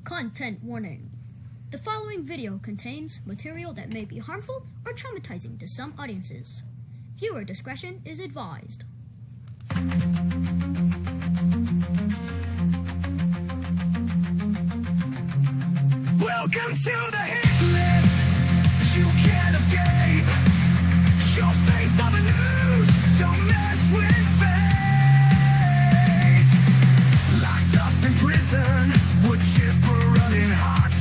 Content warning. The following video contains material that may be harmful or traumatizing to some audiences. Viewer discretion is advised. Welcome to the hit list. You can't escape your face on the news. Don't mess with fate. Locked up in prison, wood chipper running hot.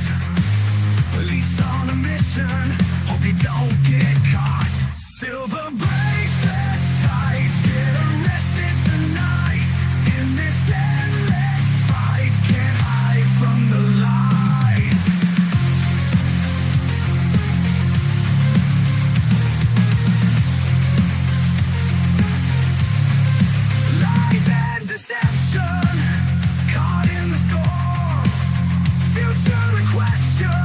Police on a mission, hope you don't get caught. Silver bracelets tight, get arrested tonight. In this endless fight, can't hide from the lies. Lies and deception, caught in the storm. Future in question,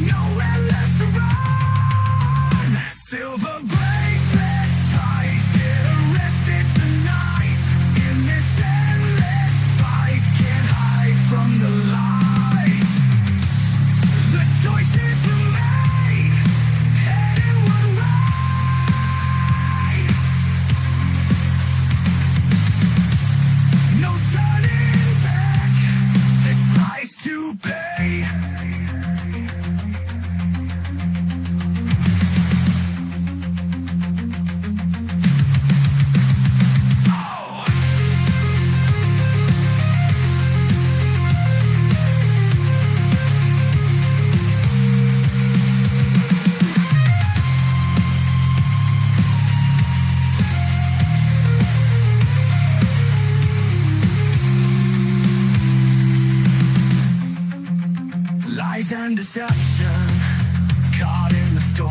nowhere left to run. Silver bracelets tight, get arrested tonight. In this endless fight, can't hide from the light. The choices you made, heading one way. No turning back, this price to pay. Lies and deception, caught in the storm.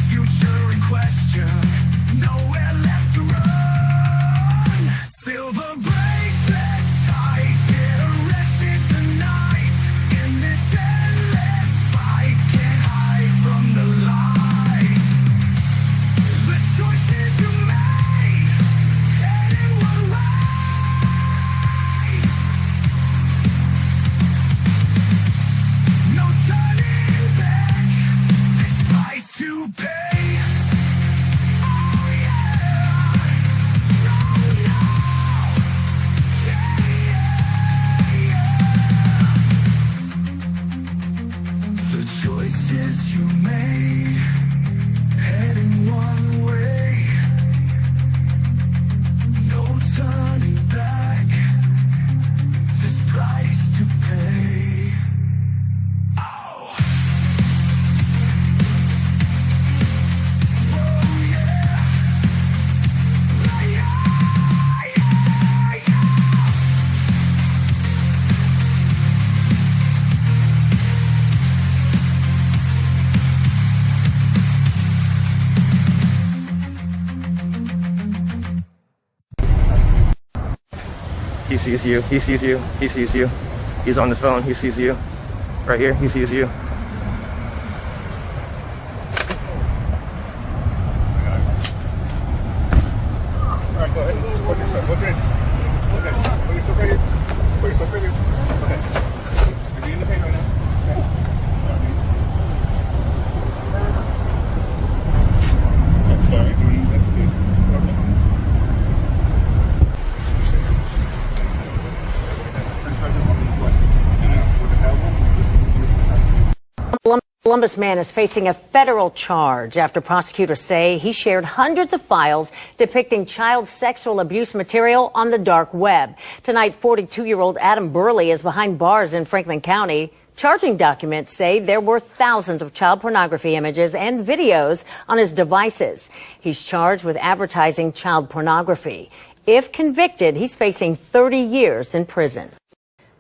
Future in question, nowhere left to run. Silver bracelets tight, get arrested tonight. In this endless fight, can't hide from the light. The choices you made, heading one way. No turning back, this price to pay. Oh yeah, no, no, yeah, yeah, yeah. The choices you made, heading one way. No turning back, this price to pay. Oh. Whoa, yeah. Yeah, yeah, yeah. He sees you. He sees you. He sees you. He's on his phone. He sees you. Right here. He sees you. Alright, go ahead. What's it? What's it? Put your stuff right here. Put your stuff right here. Okay. Are you in the paint right now? Okay. I'm sorry. That's good. Columbus man is facing a federal charge after prosecutors say he shared hundreds of files depicting child sexual abuse material on the dark web. Tonight, 42-year-old Adam Burley is behind bars in Franklin County. Charging documents say there were thousands of child pornography images and videos on his devices. He's charged with advertising child pornography. If convicted, he's facing 30 years in prison.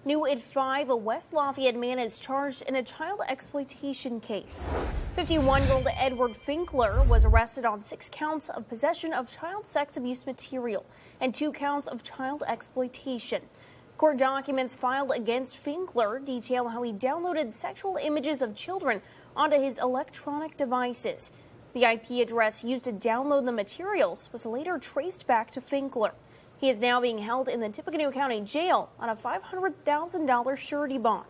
New at 5, a West Lafayette man is charged in a child exploitation case. 51-year-old Edward Finkler was arrested on 6 counts of possession of child sex abuse material and 2 counts of child exploitation. Court documents filed against Finkler detail how he downloaded sexual images of children onto his electronic devices. The IP address used to download the materials was later traced back to Finkler. He is now being held in the Tippecanoe County Jail on a $500,000 surety bond.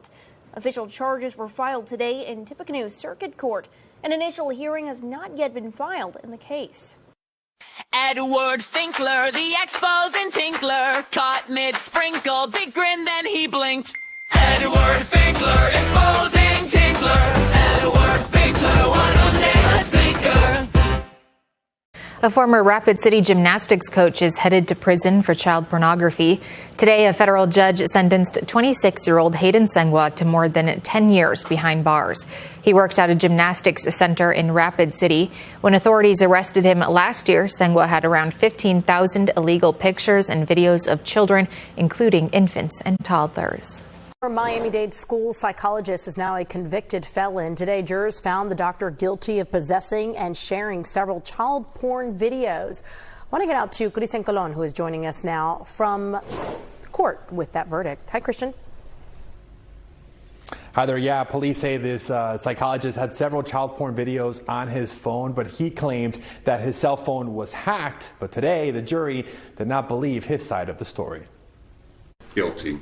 Official charges were filed today in Tippecanoe Circuit Court. An initial hearing has not yet been filed in the case. Edward Finkler, the exposing tinkler, caught mid-sprinkle, big grin, then he blinked. Edward Finkler, exposing tinkler. Edward Finkler, what a nameless thinker. A former Rapid City gymnastics coach is headed to prison for child pornography. Today, a federal judge sentenced 26-year-old Hayden Sengwa to more than 10 years behind bars. He worked at a gymnastics center in Rapid City. When authorities arrested him last year, Sengwa had around 15,000 illegal pictures and videos of children, including infants and toddlers. A Miami-Dade school psychologist is now a convicted felon. Today, jurors found the doctor guilty of possessing and sharing several child porn videos. I want to get out to Christian Colon, who is joining us now from court with that verdict. Hi, Christian. Hi there. Yeah, police say this psychologist had several child porn videos on his phone, but he claimed that his cell phone was hacked. But today, the jury did not believe his side of the story. Guilty.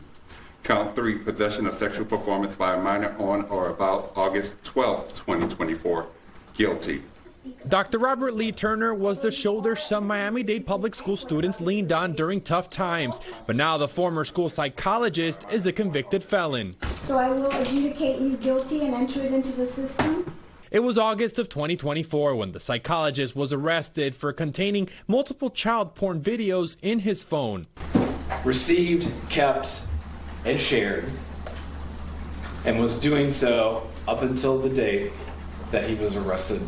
Count 3, possession of sexual performance by a minor on or about August 12, 2024. Guilty. Dr. Robert Lee Turner was the shoulder some Miami-Dade public school students leaned on during tough times. But now the former school psychologist is a convicted felon. So I will adjudicate you guilty and enter it into the system. It was August of 2024 when the psychologist was arrested for containing multiple child porn videos in his phone. Received, kept, and shared, and was doing so up until the date that he was arrested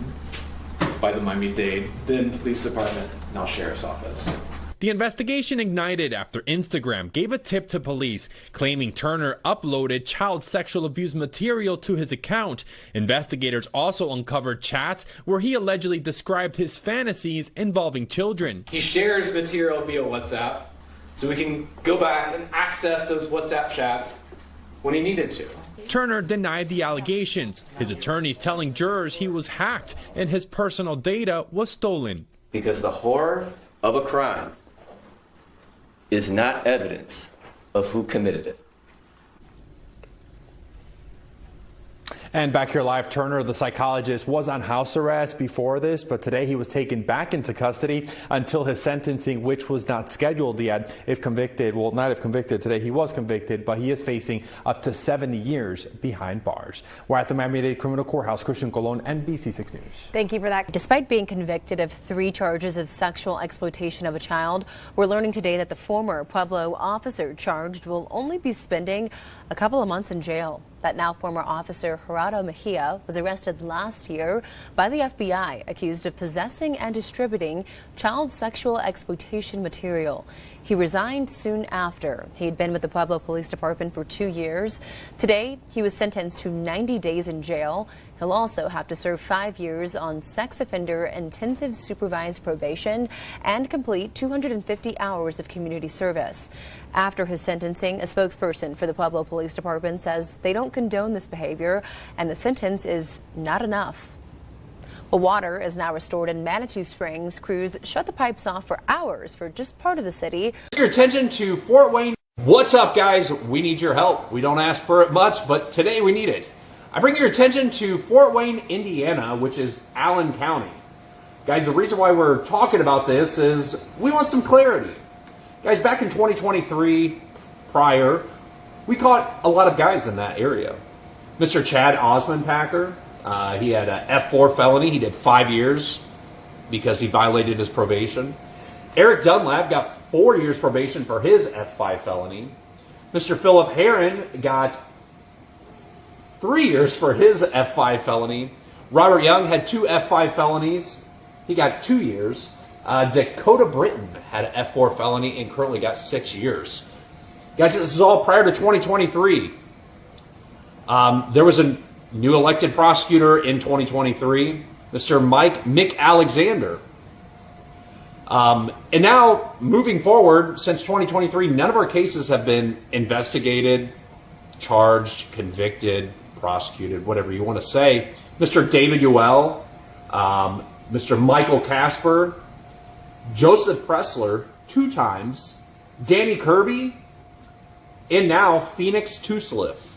by the Miami-Dade then police department, now sheriff's office. The investigation ignited after Instagram gave a tip to police, claiming Turner uploaded child sexual abuse material to his account. Investigators also uncovered chats where he allegedly described his fantasies involving children. He shares material via WhatsApp, so we can go back and access those WhatsApp chats when he needed to. Turner denied the allegations, his attorneys telling jurors he was hacked and his personal data was stolen. Because the horror of a crime is not evidence of who committed it. And back here live, Turner, the psychologist, was on house arrest before this, but today he was taken back into custody until his sentencing, which was not scheduled yet. If convicted, well, not if convicted, today he was convicted, but he is facing up to 70 years behind bars. We're at the Miami-Dade Criminal Courthouse. Christian Colon, NBC 6 News. Thank you for that. Despite being convicted of 3 charges of sexual exploitation of a child, we're learning today that the former Pueblo officer charged will only be spending a couple of months in jail. That now former officer Gerardo Mejia was arrested last year by the FBI, accused of possessing and distributing child sexual exploitation material. He resigned soon after. He had been with the Pueblo Police Department for 2 years. Today, he was sentenced to 90 days in jail. He'll also have to serve 5 years on sex offender intensive supervised probation and complete 250 hours of community service. After his sentencing, a spokesperson for the Pueblo Police Department says they don't condone this behavior and the sentence is not enough. Well, water is now restored in Manitou Springs. Crews shut the pipes off for hours for just part of the city. Your attention to Fort Wayne. What's up, guys? We need your help. We don't ask for it much, but today we need it. I bring your attention to Fort Wayne, Indiana, which is Allen County. Guys, the reason why we're talking about this is we want some clarity. Guys, back in 2023, prior, we caught a lot of guys in that area. Mr. Chad Osman-Packer, he had a F4 felony. He did 5 years because he violated his probation. Eric Dunlap got 4 years probation for his F5 felony. Mr. Philip Heron got 3 years for his F5 felony. Robert Young had 2 F5 felonies. He got 2 years. Dakota Britton had an F4 felony and currently got 6 years. Guys, this is all prior to 2023. There was a new elected prosecutor in 2023, Mr. Mick Alexander. And now, moving forward, since 2023, none of our cases have been investigated, charged, convicted, prosecuted, whatever you want to say. Mr. David Uell, Mr. Michael Casper, Joseph Pressler 2 times, Danny Kirby, and now Phoenix Tusliff.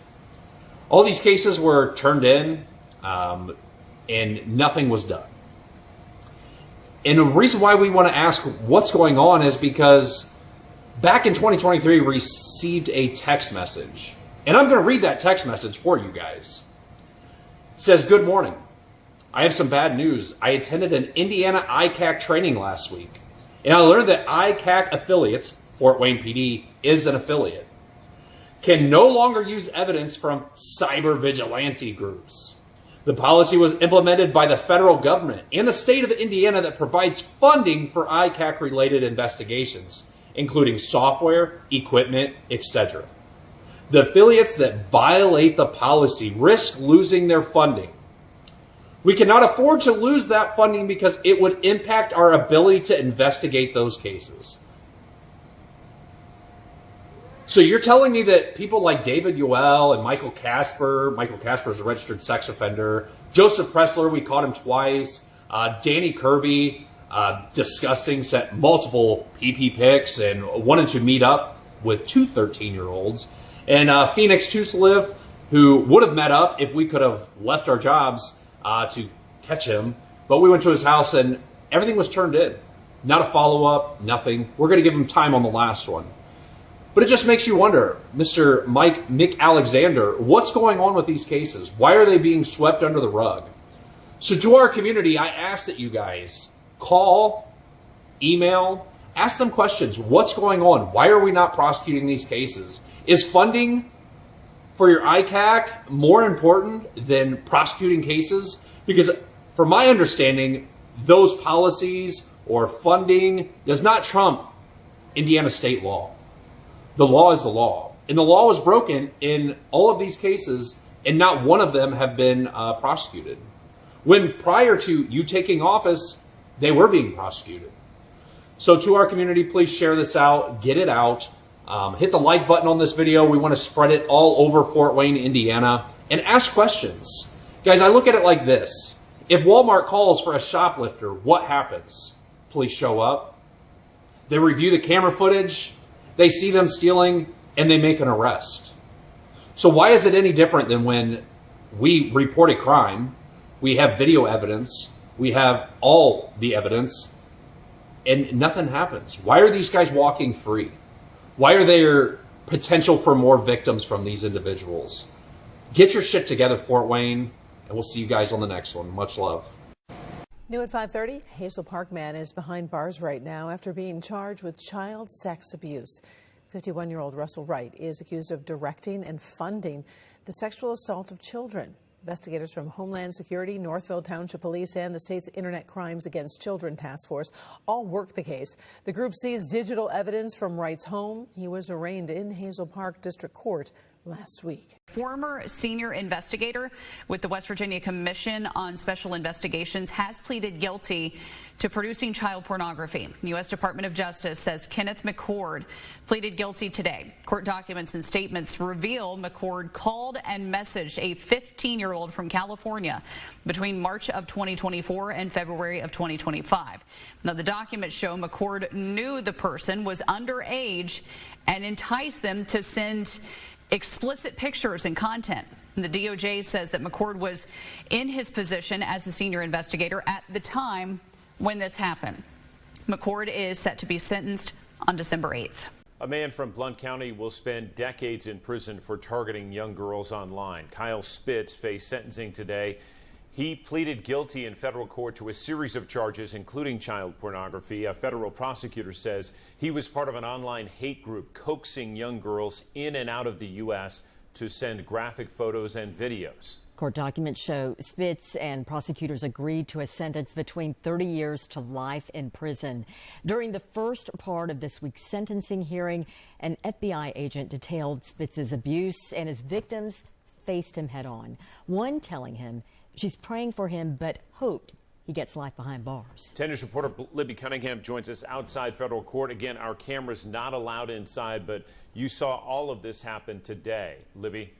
All these cases were turned in, and nothing was done. And the reason why we want to ask what's going on is because back in 2023, we received a text message. And I'm going to read that text message for you guys. It says, "Good morning. I have some bad news. I attended an Indiana ICAC training last week, and I learned that ICAC affiliates, Fort Wayne PD is an affiliate, can no longer use evidence from cyber vigilante groups. The policy was implemented by the federal government and the state of Indiana that provides funding for ICAC-related investigations, including software, equipment, etc. The affiliates that violate the policy risk losing their funding. We cannot afford to lose that funding because it would impact our ability to investigate those cases." So you're telling me that people like David Yoel and Michael Casper is a registered sex offender, Joseph Pressler, we caught him twice, Danny Kirby, disgusting, sent multiple PP pics and wanted to meet up with two 13-year-olds, and Phoenix Tusliff, who would have met up if we could have left our jobs to catch him, but we went to his house and everything was turned in. Not a follow-up, nothing. We're going to give him time on the last one. But it just makes you wonder, Mr. Mick Alexander, what's going on with these cases? Why are they being swept under the rug? So to our community, I ask that you guys call, email, ask them questions. What's going on? Why are we not prosecuting these cases? Is funding for your ICAC more important than prosecuting cases? Because from my understanding, those policies or funding does not trump Indiana state law. The law is the law. And the law was broken in all of these cases, and not one of them have been prosecuted. When prior to you taking office, they were being prosecuted. So to our community, please share this out, get it out. Hit the like button on this video. We want to spread it all over Fort Wayne, Indiana, and ask questions. Guys, I look at it like this. If Walmart calls for a shoplifter, what happens? Police show up. They review the camera footage. They see them stealing, and they make an arrest. So why is it any different than when we report a crime, we have video evidence, we have all the evidence, and nothing happens? Why are these guys walking free? Why are there potential for more victims from these individuals? Get your shit together, Fort Wayne, and we'll see you guys on the next one. Much love. New at 5:30, Hazel Park man is behind bars right now after being charged with child sex abuse. 51-year-old Russell Wright is accused of directing and funding the sexual assault of children. Investigators from Homeland Security, Northville Township Police, and the state's Internet Crimes Against Children Task Force all worked the case. The group seized digital evidence from Wright's home. He was arraigned in Hazel Park District Court last week. Former senior investigator with the West Virginia Commission on Special Investigations has pleaded guilty to producing child pornography. The U.S. Department of Justice says Kenneth McCord pleaded guilty today. Court documents and statements reveal McCord called and messaged a 15-year-old from California between March of 2024 and February of 2025. Now, the documents show McCord knew the person was underage and enticed them to send explicit pictures and content. And the DOJ says that McCord was in his position as a senior investigator at the time when this happened. McCord is set to be sentenced on December 8th. A man from Blount County will spend decades in prison for targeting young girls online. Kyle Spitz faced sentencing today. He pleaded guilty in federal court to a series of charges, including child pornography. A federal prosecutor says he was part of an online hate group coaxing young girls in and out of the U.S. to send graphic photos and videos. Court documents show Spitz and prosecutors agreed to a sentence between 30 years to life in prison. During the first part of this week's sentencing hearing, an FBI agent detailed Spitz's abuse, and his victims faced him head on. One telling him she's praying for him but hoped he gets life behind bars. 10 News reporter Libby Cunningham joins us outside federal court. Again, our camera's not allowed inside, but you saw all of this happen today. Libby?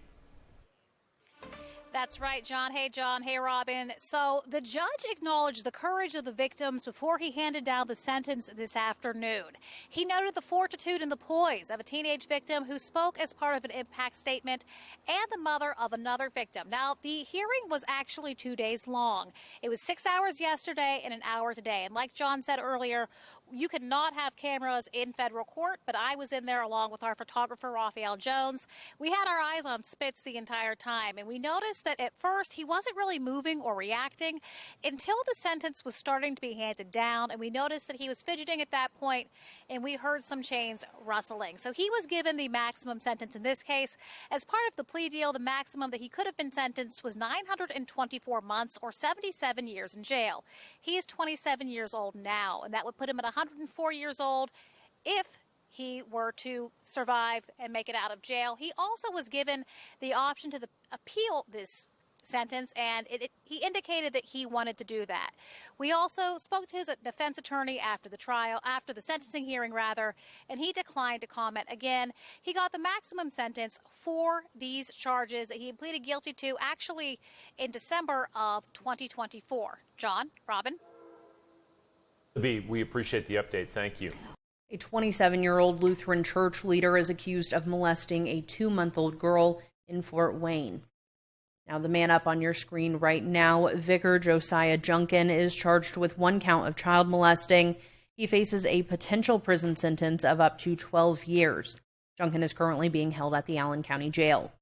That's right, John. Hey, John. Hey, Robin. So the judge acknowledged the courage of the victims before he handed down the sentence this afternoon. He noted the fortitude and the poise of a teenage victim who spoke as part of an impact statement and the mother of another victim. Now, the hearing was actually 2 days long. It was 6 hours yesterday and an hour today. And like John said earlier, you could not have cameras in federal court, but I was in there along with our photographer, Raphael Jones. We had our eyes on Spitz the entire time, and we noticed that at first he wasn't really moving or reacting until the sentence was starting to be handed down, and we noticed that he was fidgeting at that point, and we heard some chains rustling. So he was given the maximum sentence in this case. As part of the plea deal, the maximum that he could have been sentenced was 924 months or 77 years in jail. He is 27 years old now, and that would put him at 104 years old if he were to survive and make it out of jail. He also was given the option to appeal this sentence, and he indicated that he wanted to do that. We also spoke to his defense attorney after the sentencing hearing, and he declined to comment. Again, he got the maximum sentence for these charges that he pleaded guilty to actually in December of 2024. John, Robin? We appreciate the update. Thank you. A 27-year-old Lutheran church leader is accused of molesting a 2-month-old girl in Fort Wayne. Now, the man up on your screen right now, Vicar Josiah Junkin, is charged with 1 count of child molesting. He faces a potential prison sentence of up to 12 years. Junkin is currently being held at the Allen County Jail.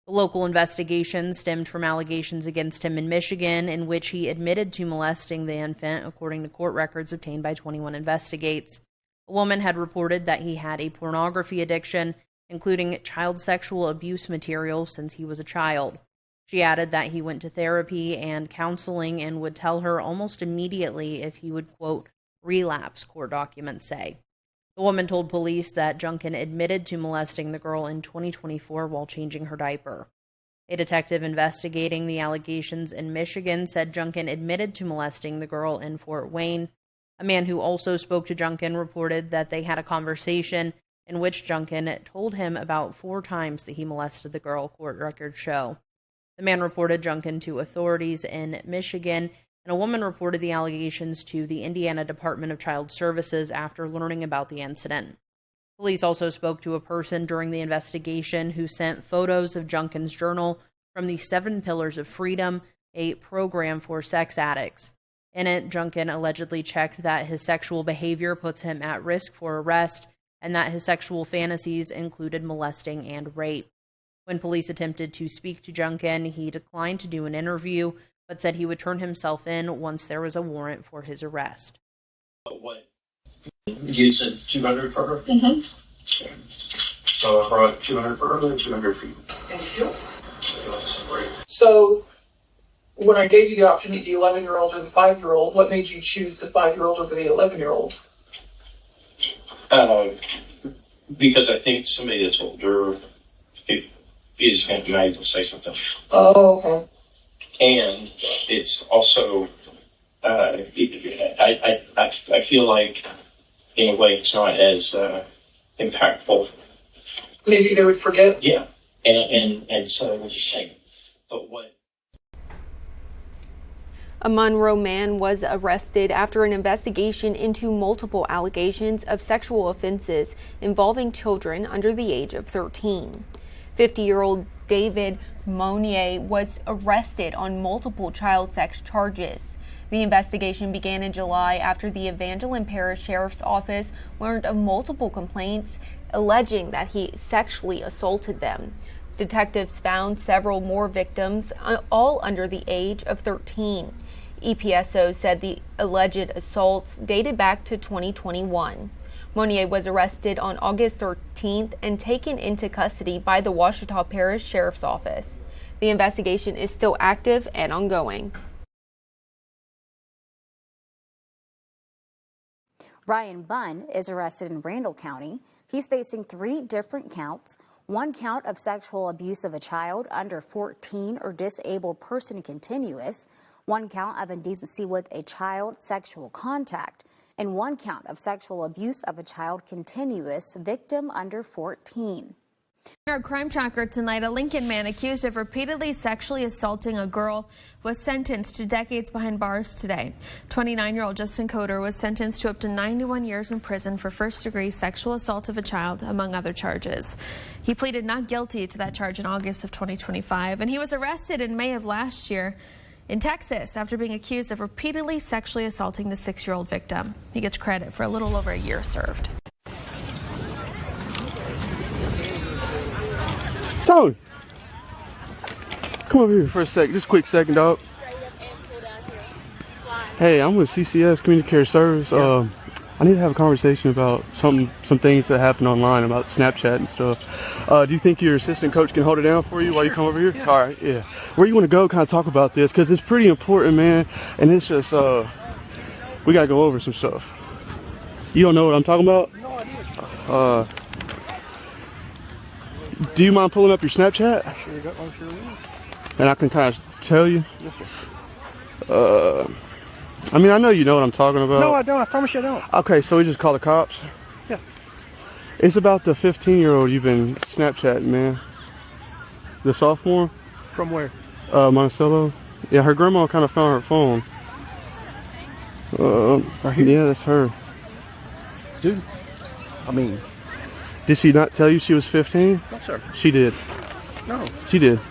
The local investigation stemmed from allegations against him in Michigan, in which he admitted to molesting the infant, according to court records obtained by 21 Investigates. A woman had reported that he had a pornography addiction, including child sexual abuse material since he was a child. She added that he went to therapy and counseling and would tell her almost immediately if he would, quote, relapse, court documents say. The woman told police that Junkin admitted to molesting the girl in 2024 while changing her diaper. A detective investigating the allegations in Michigan said Junkin admitted to molesting the girl in Fort Wayne. A man who also spoke to Junkin reported that they had a conversation in which Junkin told him about 4 times that he molested the girl, court records show. The man reported Junkin to authorities in Michigan, and a woman reported the allegations to the Indiana Department of Child Services after learning about the incident. Police also spoke to a person during the investigation who sent photos of Junkin's journal from the 7 Pillars of Freedom, a program for sex addicts. In it, Junkin allegedly checked that his sexual behavior puts him at risk for arrest and that his sexual fantasies included molesting and rape. When police attempted to speak to Junkin, he declined to do an interview, but said he would turn himself in once there was a warrant for his arrest. What? You said 200 per? Mm-hmm. So I brought 200 per or 200 feet. Thank you. So, when I gave you the option of the 11-year-old or the 5-year-old, what made you choose the 5-year-old over the 11-year-old? Because I think somebody that's older is going to be able to say something. Oh, okay. And it's also, I feel like, in a way, it's not as impactful. Maybe they would forget? Yeah. And so I was just saying, but what? A Monroe man was arrested after an investigation into multiple allegations of sexual offenses involving children under the age of 13. 50-year-old David Monnier was arrested on multiple child sex charges. The investigation began in July after the Evangeline Parish Sheriff's Office learned of multiple complaints alleging that he sexually assaulted them. Detectives found several more victims, all under the age of 13. EPSO said the alleged assaults dated back to 2021. Monnier was arrested on August 13th and taken into custody by the Ouachita Parish Sheriff's Office. The investigation is still active and ongoing. Ryan Bunn is arrested in Randall County. He's facing 3 different counts. 1 count of sexual abuse of a child under 14 or disabled person continuous, 1 count of indecency with a child sexual contact, and 1 count of sexual abuse of a child continuous victim under 14. In our crime tracker tonight, a Lincoln man accused of repeatedly sexually assaulting a girl was sentenced to decades behind bars today. 29-year-old Justin Coder was sentenced to up to 91 years in prison for first-degree sexual assault of a child, among other charges. He pleaded not guilty to that charge in August of 2025, and he was arrested in May of last year in Texas after being accused of repeatedly sexually assaulting the 6-year-old victim. He gets credit for a little over a year served. Tony, come over here for a second, just a quick second, dog. Hey, I'm with CCS Community Care Service. I need to have a conversation about some things that happen online about Snapchat and stuff. Do you think your assistant coach can hold it down for you while you come over here? Yeah. All right, yeah. Where you want to go, kind of talk about this, because it's pretty important, man. And it's just, we got to go over some stuff. You don't know what I'm talking about? No idea. Do you mind pulling up your Snapchat? I sure will. And I can kind of tell you? Yes, sir. I mean, I know you know what I'm talking about. No, I don't. I promise you I don't. Okay, so we just call the cops? Yeah. It's about the 15-year-old you've been Snapchatting, man. The sophomore? From where? Monticello. Yeah, her grandma kind of found her phone. Right here? Yeah, that's her. Dude, I mean... Did she not tell you she was 15? No, sir. She did. No. She did.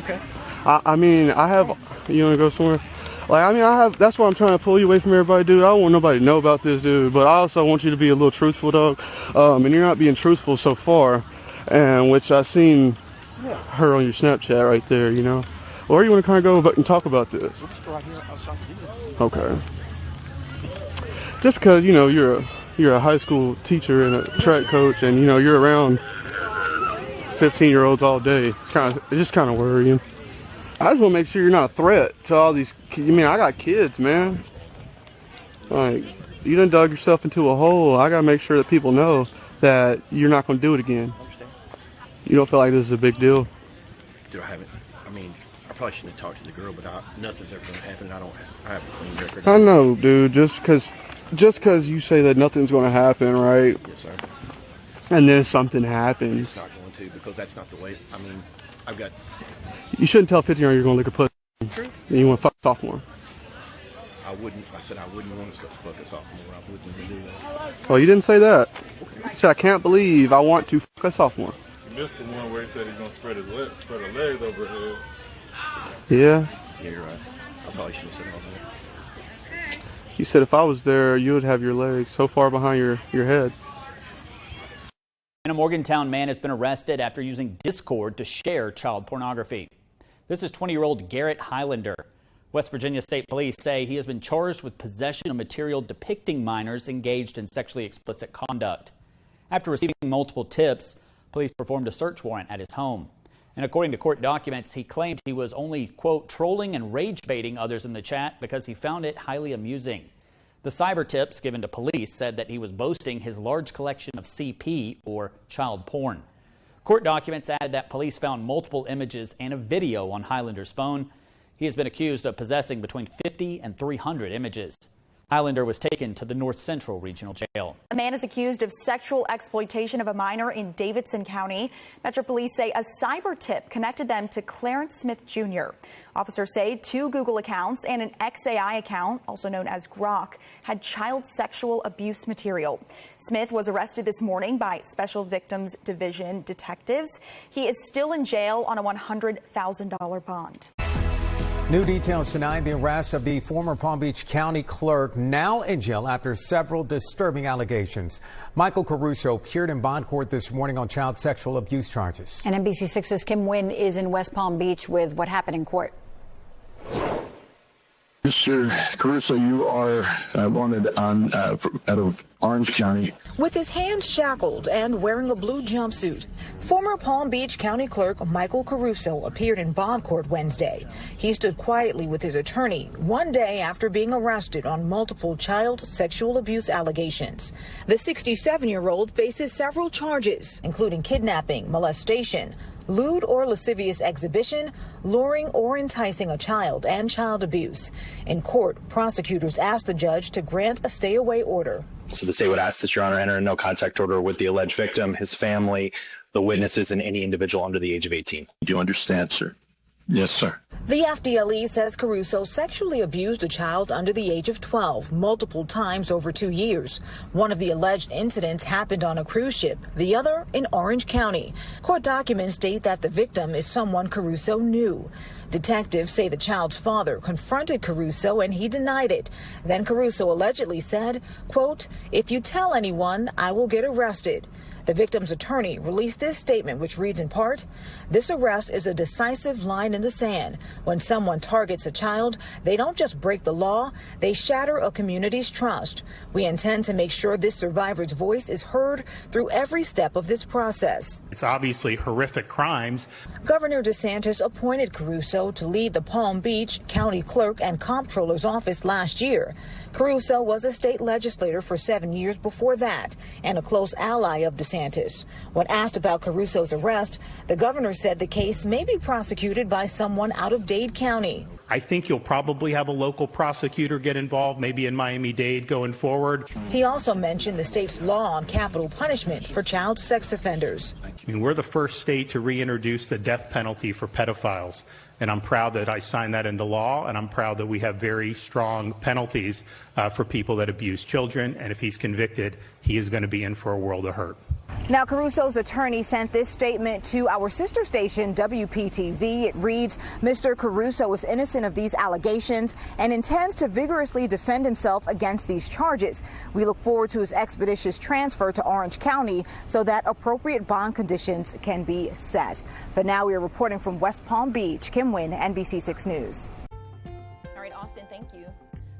Okay. I mean, I have... You want to go somewhere? Like, I mean, that's why I'm trying to pull you away from everybody, dude. I don't want nobody to know about this, dude. But I also want you to be a little truthful, dog. And you're not being truthful so far. And which I seen her on your Snapchat right there, you know. Or you want to kind of go and talk about this? We'll just go right here outside the Okay. Just because, you know, you're a high school teacher and a track coach, and you know you're around 15-year-olds all day. It's just kind of worrying. I just want to make sure you're not a threat to all these. I mean, I got kids, man. Like, you done dug yourself into a hole. I gotta make sure that people know that you're not gonna do it again. I understand. You don't feel like this is a big deal? Dude, I haven't. I mean, I probably shouldn't have talked to the girl, but nothing's ever gonna happen. I have a clean record. I know, dude. Just because you say that nothing's going to happen, right? Yes, sir. And then something happens. It's not going to, because that's not the way. I mean, I've got... You shouldn't tell 15-year-old you're going to lick a pussy. True. And you want to fuck a sophomore. I wouldn't. I said I wouldn't want to fuck a sophomore. I wouldn't do that. Well, you didn't say that. You said, I can't believe I want to fuck a sophomore. You missed the one where he said he's going to spread his legs over her head. Yeah? Yeah, you're right. I probably should have said all that. You said if I was there, you would have your legs so far behind your head. And a Morgantown man has been arrested after using Discord to share child pornography. This is 20-year-old Garrett Highlander. West Virginia State Police say he has been charged with possession of material depicting minors engaged in sexually explicit conduct. After receiving multiple tips, police performed a search warrant at his home. And according to court documents, he claimed he was only, quote, trolling and rage baiting others in the chat because he found it highly amusing. The cyber tips given to police said that he was boasting his large collection of CP, or child porn. Court documents add that police found multiple images and a video on Highlander's phone. He has been accused of possessing between 50 and 300 images. Highlander was taken to the North Central Regional Jail. A man is accused of sexual exploitation of a minor in Davidson County. Metro Police say a cyber tip connected them to Clarence Smith Jr. Officers say 2 Google accounts and an XAI account, also known as Grok, had child sexual abuse material. Smith was arrested this morning by Special Victims Division detectives. He is still in jail on a $100,000 bond. New details tonight, the arrest of the former Palm Beach County clerk, now in jail after several disturbing allegations. Michael Caruso appeared in bond court this morning on child sexual abuse charges. And NBC6's Kim Nguyen is in West Palm Beach with what happened in court. Mr. Caruso, you are wanted on out of Orange County. With his hands shackled and wearing a blue jumpsuit, former Palm Beach County Clerk Michael Caruso appeared in bond court Wednesday. He stood quietly with his attorney one day after being arrested on multiple child sexual abuse allegations. The 67-year-old faces several charges, including kidnapping, molestation, lewd or lascivious exhibition, luring or enticing a child, and child abuse. In court, prosecutors asked the judge to grant a stay-away order. So the state would ask that Your Honor enter a no contact order with the alleged victim, his family, the witnesses, and any individual under the age of 18. Do you understand, sir? Yes, sir. The FDLE says Caruso sexually abused a child under the age of 12 multiple times over 2 years. One of the alleged incidents happened on a cruise ship, the other in Orange County. Court documents state that the victim is someone Caruso knew. Detectives say the child's father confronted Caruso and he denied it. Then Caruso allegedly said, quote, "If you tell anyone, I will get arrested." The victim's attorney released this statement, which reads in part, "This arrest is a decisive line in the sand. When someone targets a child, they don't just break the law, they shatter a community's trust. We intend to make sure this survivor's voice is heard through every step of this process." It's obviously horrific crimes. Governor DeSantis appointed Caruso to lead the Palm Beach County Clerk and Comptroller's office last year. Caruso was a state legislator for 7 years before that and a close ally of DeSantis. When asked about Caruso's arrest, the governor said the case may be prosecuted by someone out of Dade County. I think you'll probably have a local prosecutor get involved, maybe in Miami-Dade going forward. He also mentioned the state's law on capital punishment for child sex offenders. I mean, we're the first state to reintroduce the death penalty for pedophiles. And I'm proud that I signed that into law, and I'm proud that we have very strong penalties for people that abuse children. And if he's convicted, he is going to be in for a world of hurt. Now, Caruso's attorney sent this statement to our sister station, WPTV. It reads, "Mr. Caruso is innocent of these allegations and intends to vigorously defend himself against these charges. We look forward to his expeditious transfer to Orange County so that appropriate bond conditions can be set." For now, we are reporting from West Palm Beach. Kim Nguyen, NBC6 News. All right, Austin, thank you.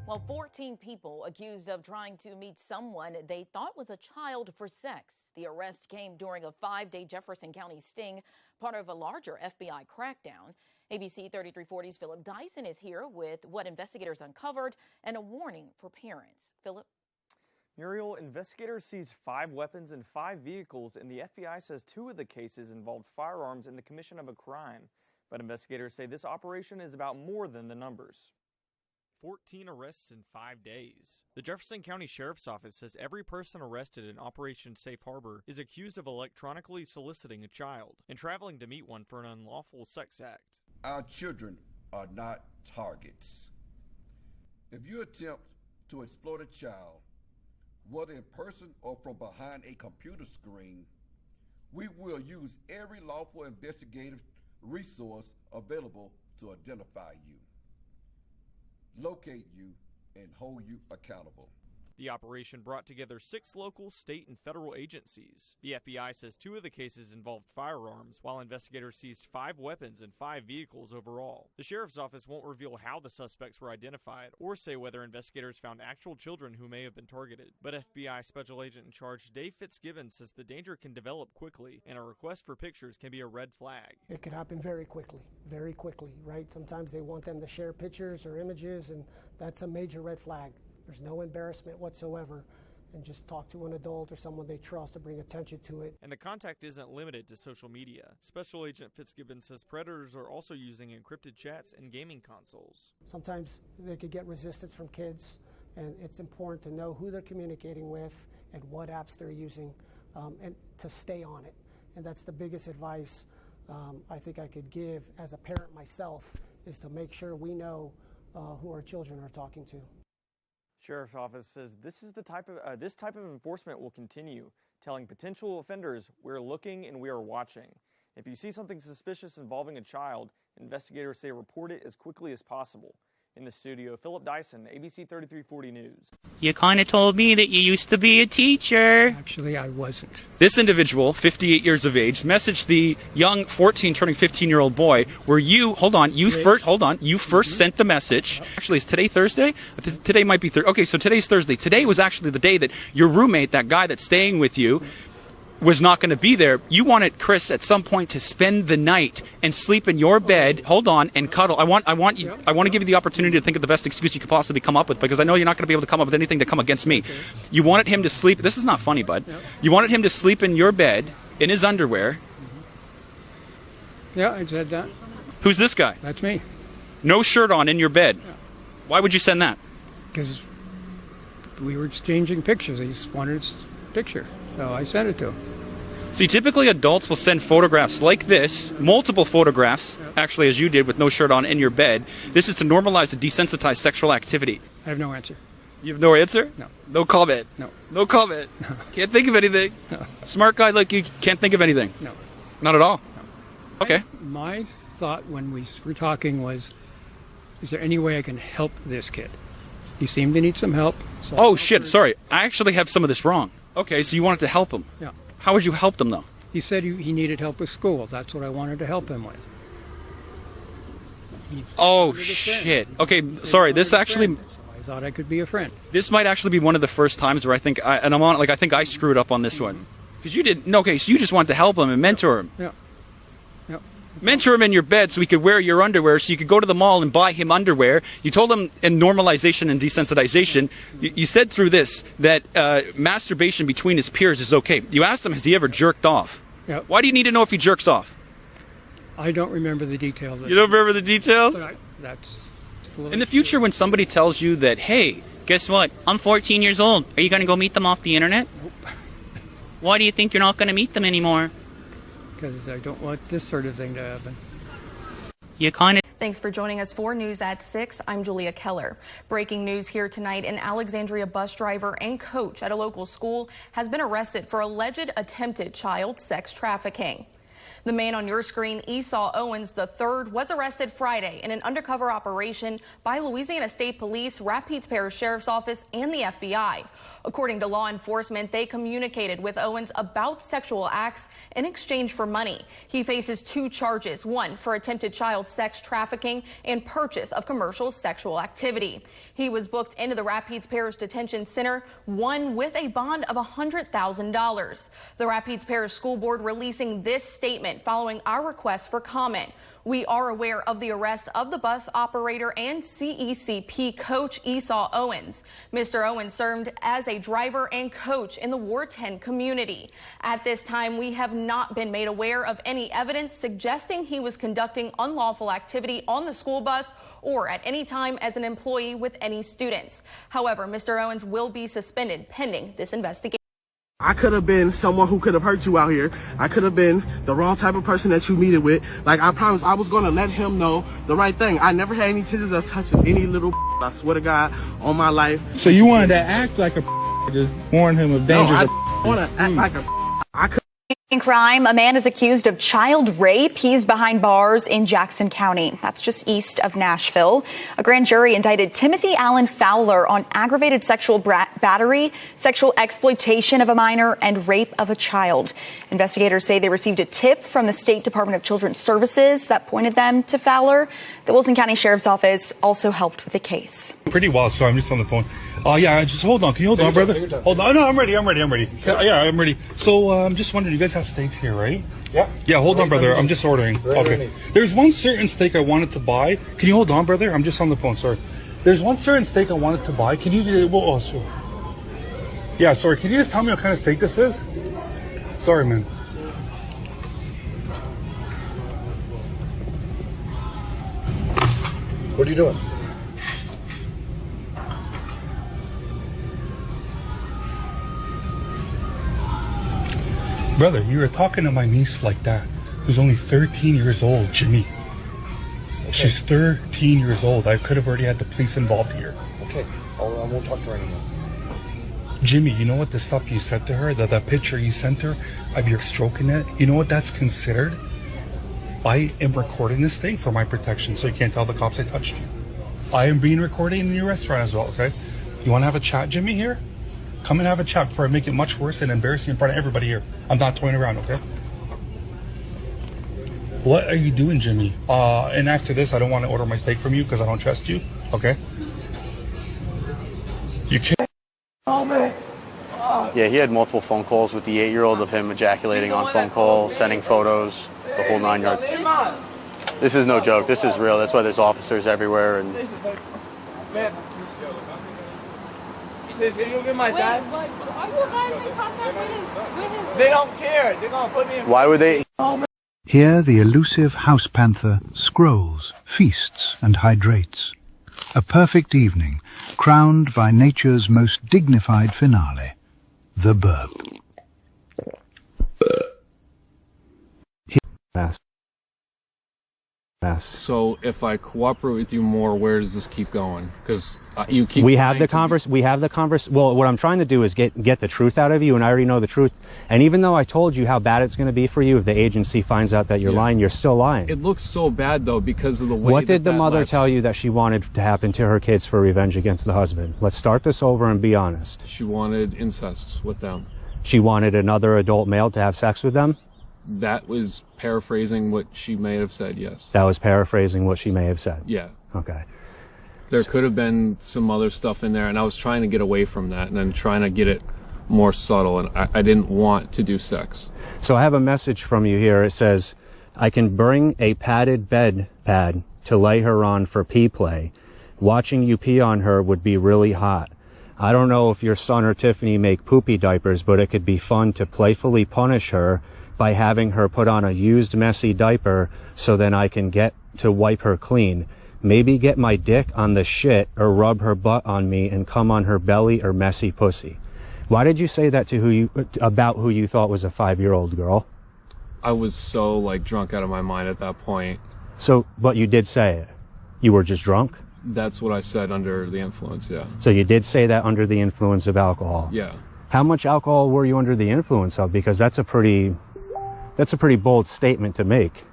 Well, 14 people accused of trying to meet someone they thought was a child for sex. The arrest came during a 5-day Jefferson County sting, part of a larger FBI crackdown. ABC 3340's Philip Dyson is here with what investigators uncovered and a warning for parents. Philip? Muriel, investigators seized 5 weapons and 5 vehicles, and the FBI says 2 of the cases involved firearms in the commission of a crime. But investigators say this operation is about more than the numbers. 14 arrests in 5 days. The Jefferson County Sheriff's Office says every person arrested in Operation Safe Harbor is accused of electronically soliciting a child and traveling to meet one for an unlawful sex act. Our children are not targets. If you attempt to exploit a child, whether in person or from behind a computer screen, we will use every lawful investigative resource available to identify you, locate you, and hold you accountable. The operation brought together 6 local, state, and federal agencies. The FBI says 2 of the cases involved firearms, while investigators seized 5 weapons and 5 vehicles overall. The sheriff's office won't reveal how the suspects were identified or say whether investigators found actual children who may have been targeted. But FBI Special Agent in Charge Dave Fitzgibbon says the danger can develop quickly, and a request for pictures can be a red flag. It could happen very quickly, right? Sometimes they want them to share pictures or images, and that's a major red flag. There's no embarrassment whatsoever, and just talk to an adult or someone they trust to bring attention to it. And the contact isn't limited to social media. Special Agent Fitzgibbon says predators are also using encrypted chats and gaming consoles. Sometimes they could get resistance from kids, and it's important to know who they're communicating with and what apps they're using, and to stay on it. And that's the biggest advice I think I could give as a parent myself, is to make sure we know who our children are talking to. Sheriff's Office says this type of enforcement will continue, telling potential offenders, "We're looking and we are watching." If you see something suspicious involving a child, investigators say report it as quickly as possible. In the studio, Philip Dyson, ABC 3340 News. You kind of told me that you used to be a teacher. Actually, I wasn't. This individual, 58 years of age, messaged the young 14 turning 15-year-old boy where you first sent the message. Actually, is today Thursday? Today might be Thursday. Okay, so today's Thursday. Today was actually the day that your roommate, that guy that's staying with you, was not going to be there. You wanted Chris at some point to spend the night and sleep in your bed, and cuddle. I want to give you the opportunity to think of the best excuse you could possibly come up with, because I know you're not going to be able to come up with anything to come against me. Okay. You wanted him to sleep. This is not funny, bud. Yep. You wanted him to sleep in your bed in his underwear. Yeah, I said that. Who's this guy? That's me. No shirt on in your bed. Yeah. Why would you send that? Because we were exchanging pictures. He wanted his picture, so I sent it to him. See, typically adults will send photographs like this, multiple photographs, actually as you did with no shirt on in your bed. This is to normalize and desensitize sexual activity. I have no answer. You have no answer? No. No comment? No. No comment? No. Can't think of anything? No. Smart guy like you can't think of anything? No. Not at all? No. Okay. My thought when we were talking was, is there any way I can help this kid? He seemed to need some help. So oh, shit, sorry. I actually have some of this wrong. Okay, so you wanted to help him. Yeah. How would you help them, though? He said he needed help with school. That's what I wanted to help him with. Oh, shit. Okay, sorry, this actually... I thought I could be a friend. This might actually be one of the first times where I think I think I screwed up on this one. Because you didn't... No, okay, so you just wanted to help him and mentor him. Yeah. Yep. Mentor him in your bed so he could wear your underwear, so you could go to the mall and buy him underwear. You told him in normalization and desensitization, you said through this that masturbation between his peers is okay. You asked him, has he ever jerked off? Yep. Why do you need to know if he jerks off? I don't remember the details. You don't remember the details? But that's fluid. In the future, when somebody tells you that, hey, guess what? I'm 14 years old. Are you going to go meet them off the internet? Nope. Why do you think you're not going to meet them anymore? Because I don't want this sort of thing to happen. You kind of... Thanks for joining us for News at 6. I'm Julia Keller. Breaking news here tonight, an Alexandria bus driver and coach at a local school has been arrested for alleged attempted child sex trafficking. The man on your screen, Esau Owens III, was arrested Friday in an undercover operation by Louisiana State Police, Rapides Parish Sheriff's Office, and the FBI. According to law enforcement, they communicated with Owens about sexual acts in exchange for money. He faces 2 charges, one for attempted child sex trafficking and purchase of commercial sexual activity. He was booked into the Rapides Parish Detention Center, one with a bond of $100,000. The Rapides Parish School Board releasing this statement following our request for comment. We are aware of the arrest of the bus operator and CECP coach Esau Owens. Mr. Owens served as a driver and coach in the Ward 10 community. At this time, we have not been made aware of any evidence suggesting he was conducting unlawful activity on the school bus or at any time as an employee with any students. However, Mr. Owens will be suspended pending this investigation. I could have been someone who could have hurt you out here. I could have been the wrong type of person that you meted with. Like, I promised I was going to let him know the right thing. I never had any intentions of touching any little I swear to God on my life. So you wanted to act like a to warn him of dangers? No, I want to act like a I could. In crime, a man is accused of child rape. He's behind bars in Jackson County. That's just east of Nashville. A grand jury indicted Timothy Allen Fowler on aggravated sexual battery, sexual exploitation of a minor, and rape of a child. Investigators say they received a tip from the State Department of Children's Services that pointed them to Fowler. The Wilson County Sheriff's Office also helped with the case. Pretty well, so I'm just on the phone. Yeah, just hold on. Can you hold on, brother? Hold on. No, I'm ready. Yeah, I'm ready. So I'm just wondering, you guys have steaks here, right? Yeah. Yeah, hold on, brother. I'm just ordering. Okay. There's one certain steak I wanted to buy. Can you hold on, brother? I'm just on the phone. Sorry. There's one certain steak I wanted to buy. Can you? Oh, sorry. Yeah, sorry. Can you just tell me what kind of steak this is? Sorry, man. What are you doing? Brother, you were talking to my niece like that, who's only 13 years old, Jimmy. Okay. She's 13 years old. I could have already had the police involved here. Okay, I won't talk to her anymore. Jimmy, you know what the stuff you said to her, that picture you sent her of your stroking it, you know what that's considered? I am recording this thing for my protection, so you can't tell the cops I touched you. I am being recorded in your restaurant as well, okay? You want to have a chat, Jimmy, here? Come and have a chat before I make it much worse and embarrassing in front of everybody here. I'm not toying around, okay? What are you doing, Jimmy? And after this, I don't want to order my steak from you because I don't trust you, okay? You can't. Oh, man. Yeah, he had multiple phone calls with the 8-year-old of him ejaculating on phone calls, sending photos, the whole 9 yards. This is no joke. This is real. That's why there's officers everywhere. And Can you get my dad? Are you guys in contact with his... They don't care. They're going to put me in... why would they? Here the elusive house panther scrolls, feasts, and hydrates. A perfect evening, crowned by nature's most dignified finale, the burp. So if I cooperate with you more, where does this keep going? Because you keep. We have the converse. Well, what I'm trying to do is get the truth out of you, and I already know the truth. And even though I told you how bad it's going to be for you if the agency finds out that you're lying, you're still lying. It looks so bad though because of the way. What did the mother tell you that she wanted to happen to her kids for revenge against the husband? Let's start this over and be honest. She wanted incest with them. She wanted another adult male to have sex with them? That was paraphrasing what she may have said, yes. That was paraphrasing what she may have said? Yeah. Okay. There could have been some other stuff in there, and I was trying to get away from that, and I'm trying to get it more subtle, and I didn't want to do sex. So I have a message from you here. It says, I can bring a padded bed pad to lay her on for pee play. Watching you pee on her would be really hot. I don't know if your son or Tiffany make poopy diapers, but it could be fun to playfully punish her by having her put on a used messy diaper so then I can get to wipe her clean. Maybe get my dick on the shit or rub her butt on me and come on her belly or messy pussy. Why did you say that to about who you thought was a 5-year-old girl? I was so drunk out of my mind at that point. So, but you did say it. You were just drunk? That's what I said under the influence, yeah. So you did say that under the influence of alcohol? Yeah. How much alcohol were you under the influence of? Because that's a pretty bold statement to make.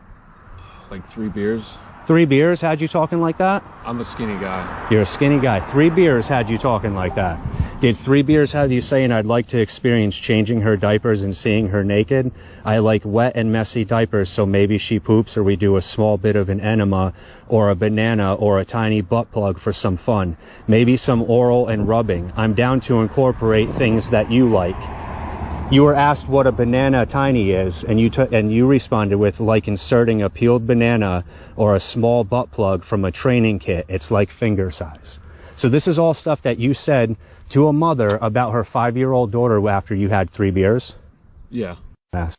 3 beers. 3 beers had you talking like that? I'm a skinny guy. You're a skinny guy. 3 beers had you talking like that. Did 3 beers have you saying, I'd like to experience changing her diapers and seeing her naked? I like wet and messy diapers, so maybe she poops or we do a small bit of an enema or a banana or a tiny butt plug for some fun. Maybe some oral and rubbing. I'm down to incorporate things that you like. You were asked what a banana tiny is, and you responded with like inserting a peeled banana or a small butt plug from a training kit. It's like finger size. So this is all stuff that you said to a mother about her 5-year-old daughter after you had 3 beers? Yeah. Yes.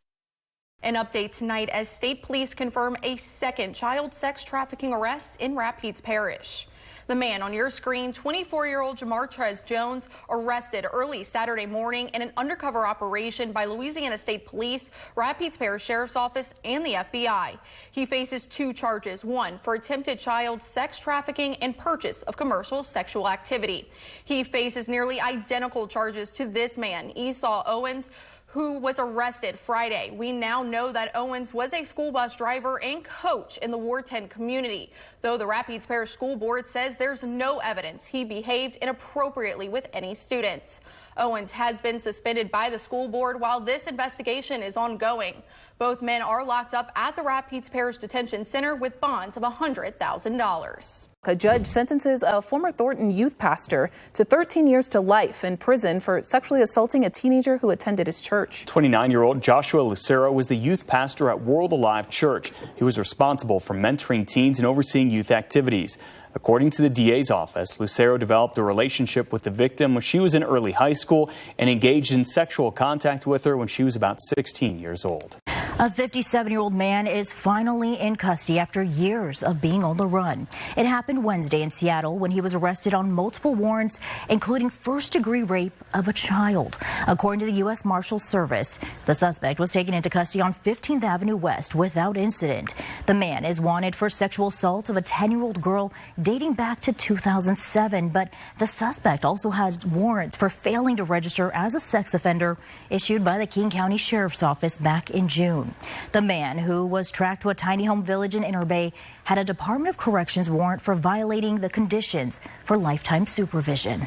An update tonight as state police confirm a second child sex trafficking arrest in Rapides Parish. The man on your screen, 24-year-old Jamartrez Jones, arrested early Saturday morning in an undercover operation by Louisiana State Police, Rapides Parish Sheriff's Office, and the FBI. He faces 2 charges, one for attempted child sex trafficking and purchase of commercial sexual activity. He faces nearly identical charges to this man, Esau Owens, who was arrested Friday. We now know that Owens was a school bus driver and coach in the Ward 10 community, though the Rapides Parish School Board says there's no evidence he behaved inappropriately with any students. Owens has been suspended by the school board while this investigation is ongoing. Both men are locked up at the Rapides Parish Detention Center with bonds of $100,000. A judge sentences a former Thornton youth pastor to 13 years to life in prison for sexually assaulting a teenager who attended his church. 29-year-old Joshua Lucero was the youth pastor at World Alive Church. He was responsible for mentoring teens and overseeing youth activities. According to the DA's office, Lucero developed a relationship with the victim when she was in early high school and engaged in sexual contact with her when she was about 16 years old. A 57-year-old man is finally in custody after years of being on the run. It happened Wednesday in Seattle when he was arrested on multiple warrants, including first-degree rape of a child. According to the U.S. Marshals Service, the suspect was taken into custody on 15th Avenue West without incident. The man is wanted for sexual assault of a 10-year-old girl dating back to 2007, but the suspect also has warrants for failing to register as a sex offender issued by the King County Sheriff's Office back in June. The man, who was tracked to a tiny home village in Inner Bay, had a Department of Corrections warrant for violating the conditions for lifetime supervision.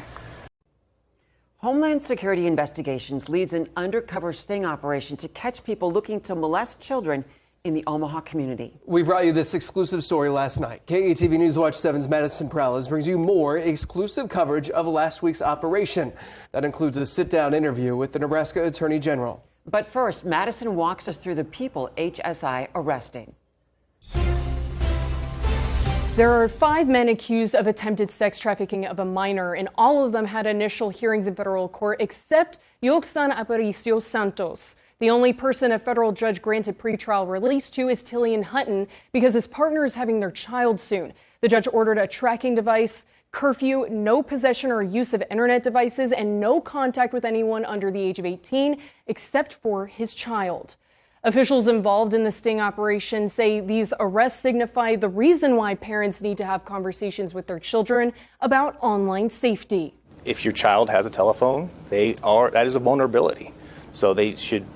Homeland Security Investigations leads an undercover sting operation to catch people looking to molest children in the Omaha community. We brought you this exclusive story last night. KETV News Watch 7's Madison Perales brings you more exclusive coverage of last week's operation. That includes a sit-down interview with the Nebraska Attorney General. But first, Madison walks us through the people HSI arresting. There are 5 men accused of attempted sex trafficking of a minor, and all of them had initial hearings in federal court except Yoxan Aparicio Santos. The only person a federal judge granted pretrial release to is Tillian Hutton because his partner is having their child soon. The judge ordered a tracking device, curfew, no possession or use of internet devices, and no contact with anyone under the age of 18 except for his child. Officials involved in the sting operation say these arrests signify the reason why parents need to have conversations with their children about online safety. If your child has a telephone, that is a vulnerability. So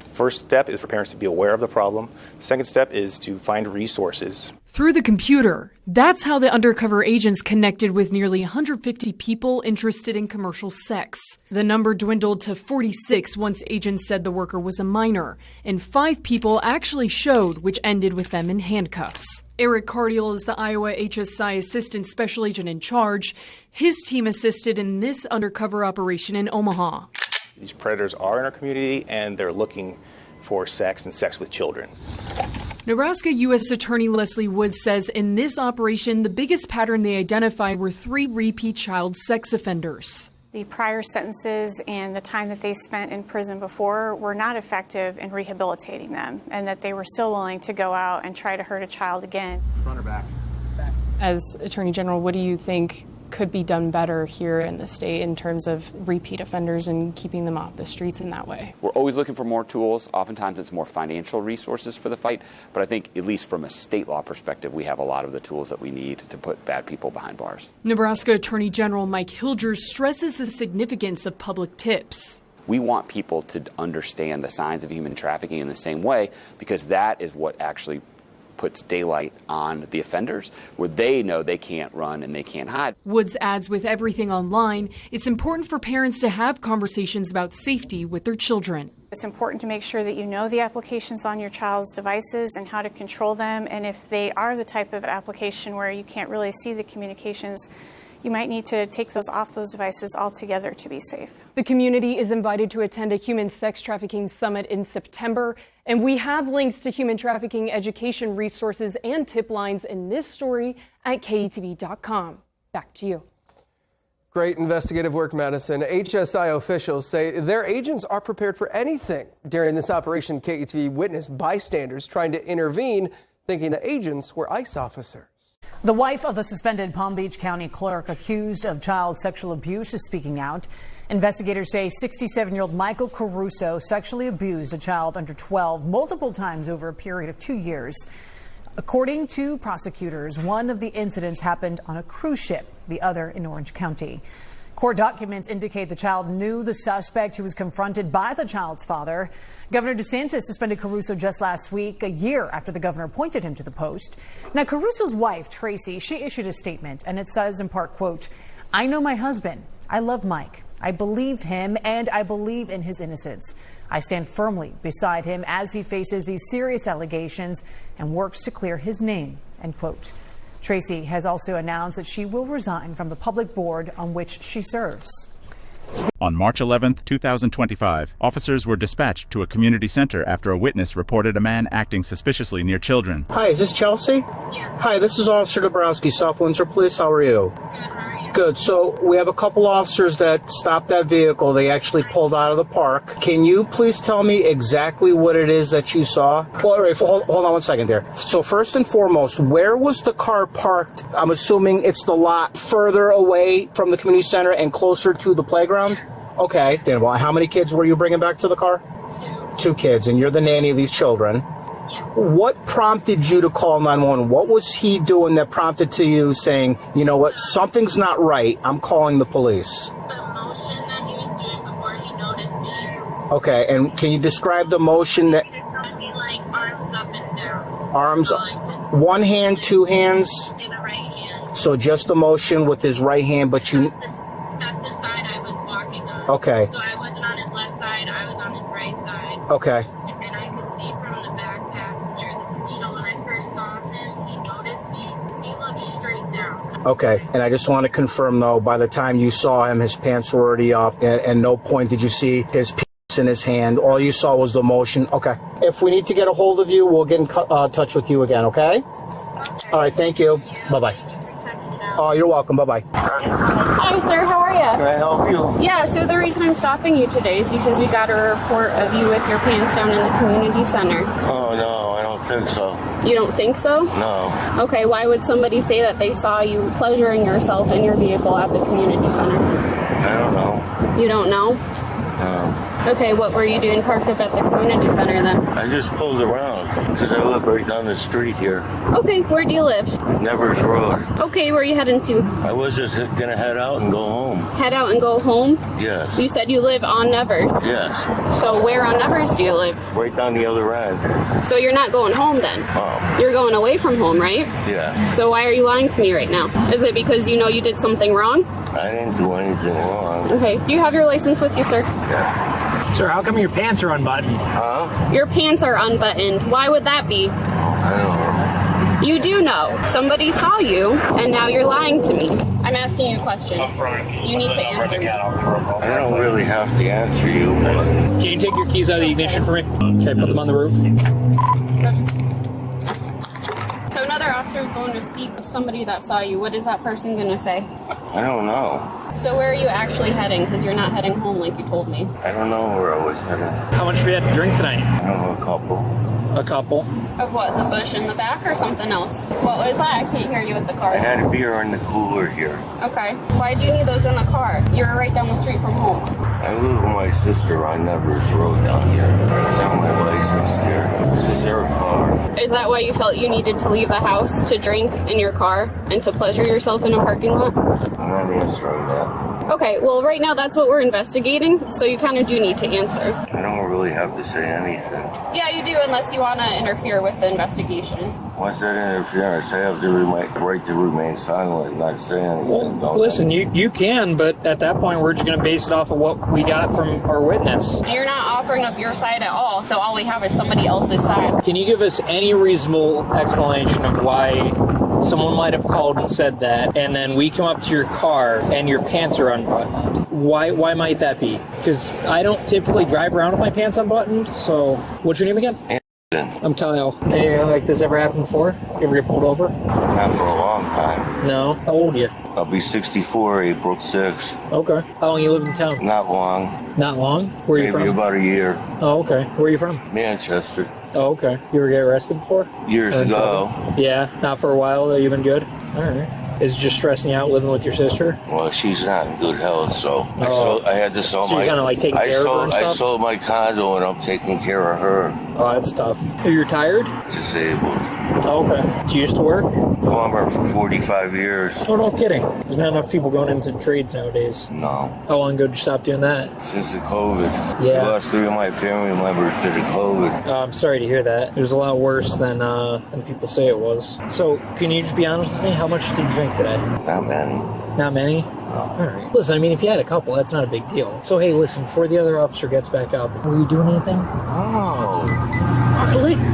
first step is for parents to be aware of the problem. Second step is to find resources. Through the computer. That's how the undercover agents connected with nearly 150 people interested in commercial sex. The number dwindled to 46 once agents said the worker was a minor, and 5 people actually showed, which ended with them in handcuffs. Eric Cardiel is the Iowa HSI Assistant Special Agent in charge. His team assisted in this undercover operation in Omaha. These predators are in our community, and they're looking for sex and sex with children. Nebraska U.S. Attorney Leslie Woods says in this operation, the biggest pattern they identified were 3 repeat child sex offenders. The prior sentences and the time that they spent in prison before were not effective in rehabilitating them, and that they were still willing to go out and try to hurt a child again. Front or back? As Attorney General, what do you think could be done better here in the state in terms of repeat offenders and keeping them off the streets in that way? We're always looking for more tools. Oftentimes it's more financial resources for the fight. But I think, at least from a state law perspective, we have a lot of the tools that we need to put bad people behind bars. Nebraska Attorney General Mike Hilgers stresses the significance of public tips. We want people to understand the signs of human trafficking in the same way, because that is what actually puts daylight on the offenders, where they know they can't run and they can't hide. Woods adds, with everything online, it's important for parents to have conversations about safety with their children. It's important to make sure that you know the applications on your child's devices and how to control them. And if they are the type of application where you can't really see the communications, you might need to take those off those devices altogether to be safe. The community is invited to attend a human sex trafficking summit in September, and we have links to human trafficking education resources and tip lines in this story at KETV.com. Back to you. Great investigative work, Madison. HSI officials say their agents are prepared for anything. During this operation, KETV witnessed bystanders trying to intervene, thinking the agents were ICE officers. The wife of the suspended Palm Beach County clerk accused of child sexual abuse is speaking out. Investigators say 67-year-old Michael Caruso sexually abused a child under 12 multiple times over a period of 2 years. According to prosecutors, one of the incidents happened on a cruise ship, the other in Orange County. Court documents indicate the child knew the suspect, who was confronted by the child's father. Governor DeSantis suspended Caruso just last week, a year after the governor appointed him to the post. Now, Caruso's wife, Tracy, she issued a statement, and it says in part, quote, "I know my husband. I love Mike. I believe him, and I believe in his innocence. I stand firmly beside him as he faces these serious allegations and works to clear his name," end quote. Tracy has also announced that she will resign from the public board on which she serves. On March 11, 2025, officers were dispatched to a community center after a witness reported a man acting suspiciously near children. Hi, is this Chelsea? Yeah. Hi, this is Officer Dabrowski, South Windsor Police. How are you? Good, how are you? Good. So we have a couple officers that stopped that vehicle. They actually pulled out of the park. Can you please tell me exactly what it is that you saw? Well, all right, hold on one second there. So first and foremost, where was the car parked? I'm assuming it's the lot further away from the community center and closer to the playground? Okay, then well, how many kids were you bringing back to the car? 2 kids, and you're the nanny of these children. Yeah. What prompted you to call 911? What was he doing that prompted to you saying, you know what, something's not right, I'm calling the police? The motion that he was doing before he noticed me. Okay, and can you describe the motion that... Like arms up and down. Arms up. One hand, 2 hands? In the right hand. So just the motion with his right hand, but you... That's the side I was walking on. Okay. So I wasn't on his left side, I was on his right side. Okay. And I could see from the back passenger, you know, when I first saw him, he noticed me, he looked straight down. Okay, and I just want to confirm, though, by the time you saw him, his pants were already up, and no point did you see his penis in his hand. All you saw was the motion. Okay. If we need to get a hold of you, we'll get in touch with you again, okay? All right, thank you. Bye-bye. Oh, you're welcome. Bye-bye. Hi, sir. How are you? Can I help you? Yeah, so the reason I'm stopping you today is because we got a report of you with your pants down in the community center. Oh, no, I don't think so. You don't think so? No. Okay, why would somebody say that they saw you pleasuring yourself in your vehicle at the community center? I don't know. You don't know? No. Okay, what were you doing parked up at the community center then? I just pulled around because I live right down the street here. Okay, where do you live? Nevers Road. Okay, where are you heading to? I was just gonna head out and go home. Head out and go home? Yes. You said you live on Nevers. Yes. So where on Nevers do you live? Right down the other end. So you're not going home then? Oh. You're going away from home, right? Yeah. So why are you lying to me right now? Is it because you know you did something wrong? I didn't do anything wrong. Okay, do you have your license with you, sir? Yeah. Sir, how come your pants are unbuttoned? Huh? Your pants are unbuttoned. Why would that be? I don't know. You do know. Somebody saw you, and now you're lying to me. I'm asking you a question. You need to answer me. I don't really have to answer you, but... Can you take your keys out of the ignition for me? Can I put them on the roof? So another officer's going to speak with somebody that saw you. What is that person going to say? I don't know. So where are you actually heading? Because you're not heading home like you told me. I don't know where I was headed. How much have you had to drink tonight? I don't know, a couple. A couple? Of what? The bush in the back or something else? What was that? I can't hear you with the car. I had a beer in the cooler here. Okay. Why do you need those in the car? You're right down the street from home. I live with my sister on Nevers Road down here. It's on my license here. This is their car. Is that why you felt you needed to leave the house to drink in your car and to pleasure yourself in a parking lot? I'm not answering that. Okay, well right now that's what we're investigating, so you kind of do need to answer. I don't really have to say anything. Yeah, you do, unless you want to interfere with the investigation. What's that interference? I have the right to remain silent and not say anything. Well, listen, you can, but at that point we're just going to base it off of what we got from our witness. You're not offering up your side at all, so all we have is somebody else's side. Can you give us any reasonable explanation of why someone might have called and said that, and then we come up to your car and your pants are unbuttoned? Why might that be? Because I don't typically drive around with my pants unbuttoned, so what's your name again? I'm Kyle. Hey, like this ever happened before? You ever get pulled over? Not for a long time. No? How old are you? I'll be 64 April 6th. Okay. How long you live in town? Not long. Not long? Where are you from? Maybe about a year. Oh, okay. Where are you from? Manchester. Oh, okay. You ever get arrested before? Years ago. Yeah? Not for a while, though? You've been good? All right. Is it just stressing you out living with your sister? Well, she's not in good health, so I had to sell so my... you're kind of like taking care of her and stuff? I sold my condo and I'm taking care of her. Oh, that's tough. Are you retired? Disabled. Oh, okay. Did you used to work? Plumber for 45 years. Oh, no kidding. There's not enough people going into trades nowadays. No. How long ago did you stop doing that? Since the COVID. Yeah. I lost 3 of my family members to the COVID. I'm sorry to hear that. It was a lot worse than people say it was. So, can you just be honest with me? How much did you drink today? Not many. Not many? All right. Listen, I mean, if you had a couple, that's not a big deal. So, hey, listen, before the other officer gets back up, were you doing anything? Oh.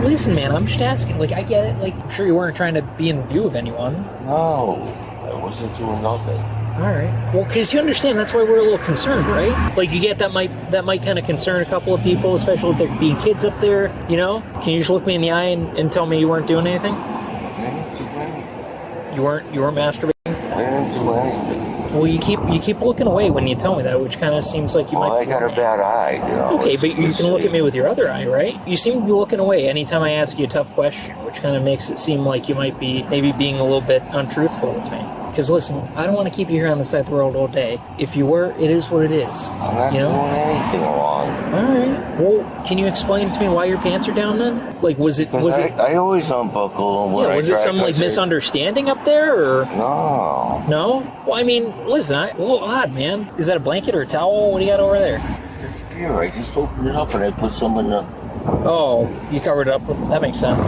Listen, man, I'm just asking. Like, I get it. Like, I'm sure you weren't trying to be in view of anyone. No. I wasn't doing nothing. All right. Well, because you understand, that's why we're a little concerned, right? Like, you get that might kind of concern a couple of people, especially if there being kids up there, you know? Can you just look me in the eye and tell me you weren't doing anything? I didn't do anything. You weren't masturbating? I didn't do anything. Well, you keep looking away when you tell me that, which kind of seems like you might. I got a bad eye, you know. Okay, but you can look at me with your other eye, right? You seem to be looking away anytime I ask you a tough question, which kind of makes it seem like you might be maybe being a little bit untruthful with me. Because listen, I don't want to keep you here on the side of the road all day. If you were, it is what it is. I'm not doing anything wrong. All right. Well, can you explain to me why your pants are down then? Like, was it? I always unbuckle them when was it some like misunderstanding up there, or? No. No? Well, I mean, listen, a little odd, man. Is that a blanket or a towel? What do you got over there? It's beer. I just opened it up and I put some in the... Oh, you covered it up. That makes sense.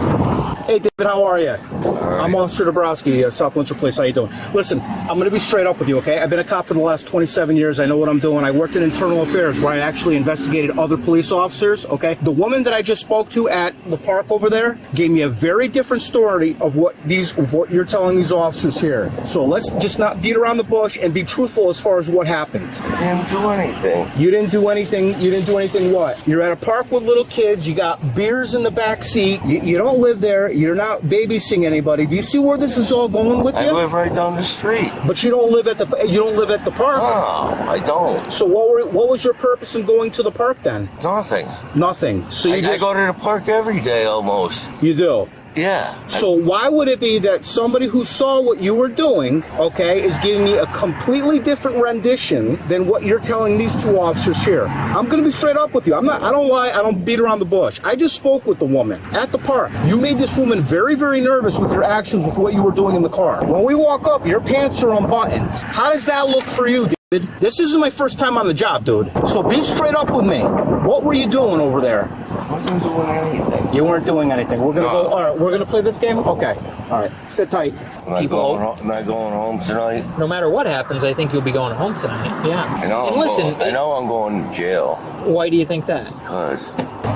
Hey, David, how are you? I'm Officer Dabrowski, South Windsor Police. How you doing? Listen, I'm going to be straight up with you, okay? I've been a cop for the last 27 years. I know what I'm doing. I worked in internal affairs where I actually investigated other police officers, okay? The woman that I just spoke to at the park over there gave me a very different story of what you're telling these officers here. So let's just not beat around the bush and be truthful as far as what happened. I didn't do anything. You didn't do anything. You didn't do anything what? You're at a park with little kids. You got beers in the back seat. You don't live there. You're not babysitting anybody. buddy. Do you see where this is all going with you? I live right down the street. But you don't live at the park. No, I don't. So what was your purpose in going to the park then? Nothing. Nothing. So I go to the park every day almost. You do? Yeah. So why would it be that somebody who saw what you were doing, okay, is giving me a completely different rendition than what you're telling these two officers here? I'm going to be straight up with you. I don't lie. I don't beat around the bush. I just spoke with the woman at the park. You made this woman very, very nervous with your actions, with what you were doing in the car. When we walk up, your pants are unbuttoned. How does that look for you, David? This isn't my first time on the job, dude. So be straight up with me. What were you doing over there? I wasn't doing anything. You weren't doing anything. We're gonna go. All right, we're gonna play this game. Okay. All right. Sit tight. Am I going home tonight? No matter what happens, I think you'll be going home tonight. Yeah. I know. I know I'm going to jail. Why do you think that? Because.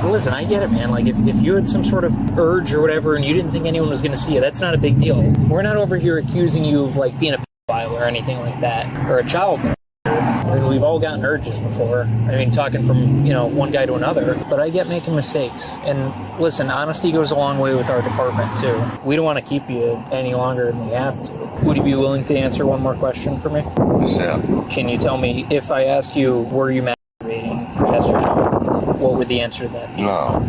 Listen, I get it, man. Like, if you had some sort of urge or whatever and you didn't think anyone was going to see you, that's not a big deal. We're not over here accusing you of, like, being a pedophile or anything like that, or a child molester. I mean, we've all gotten urges before. I mean, talking from, one guy to another. But I get making mistakes. And listen, honesty goes a long way with our department, too. We don't want to keep you any longer than we have to. Would you be willing to answer one more question for me? Yeah. Can you tell me, if I ask you, were you masturbating? Yes or no? What would the answer to that be? No.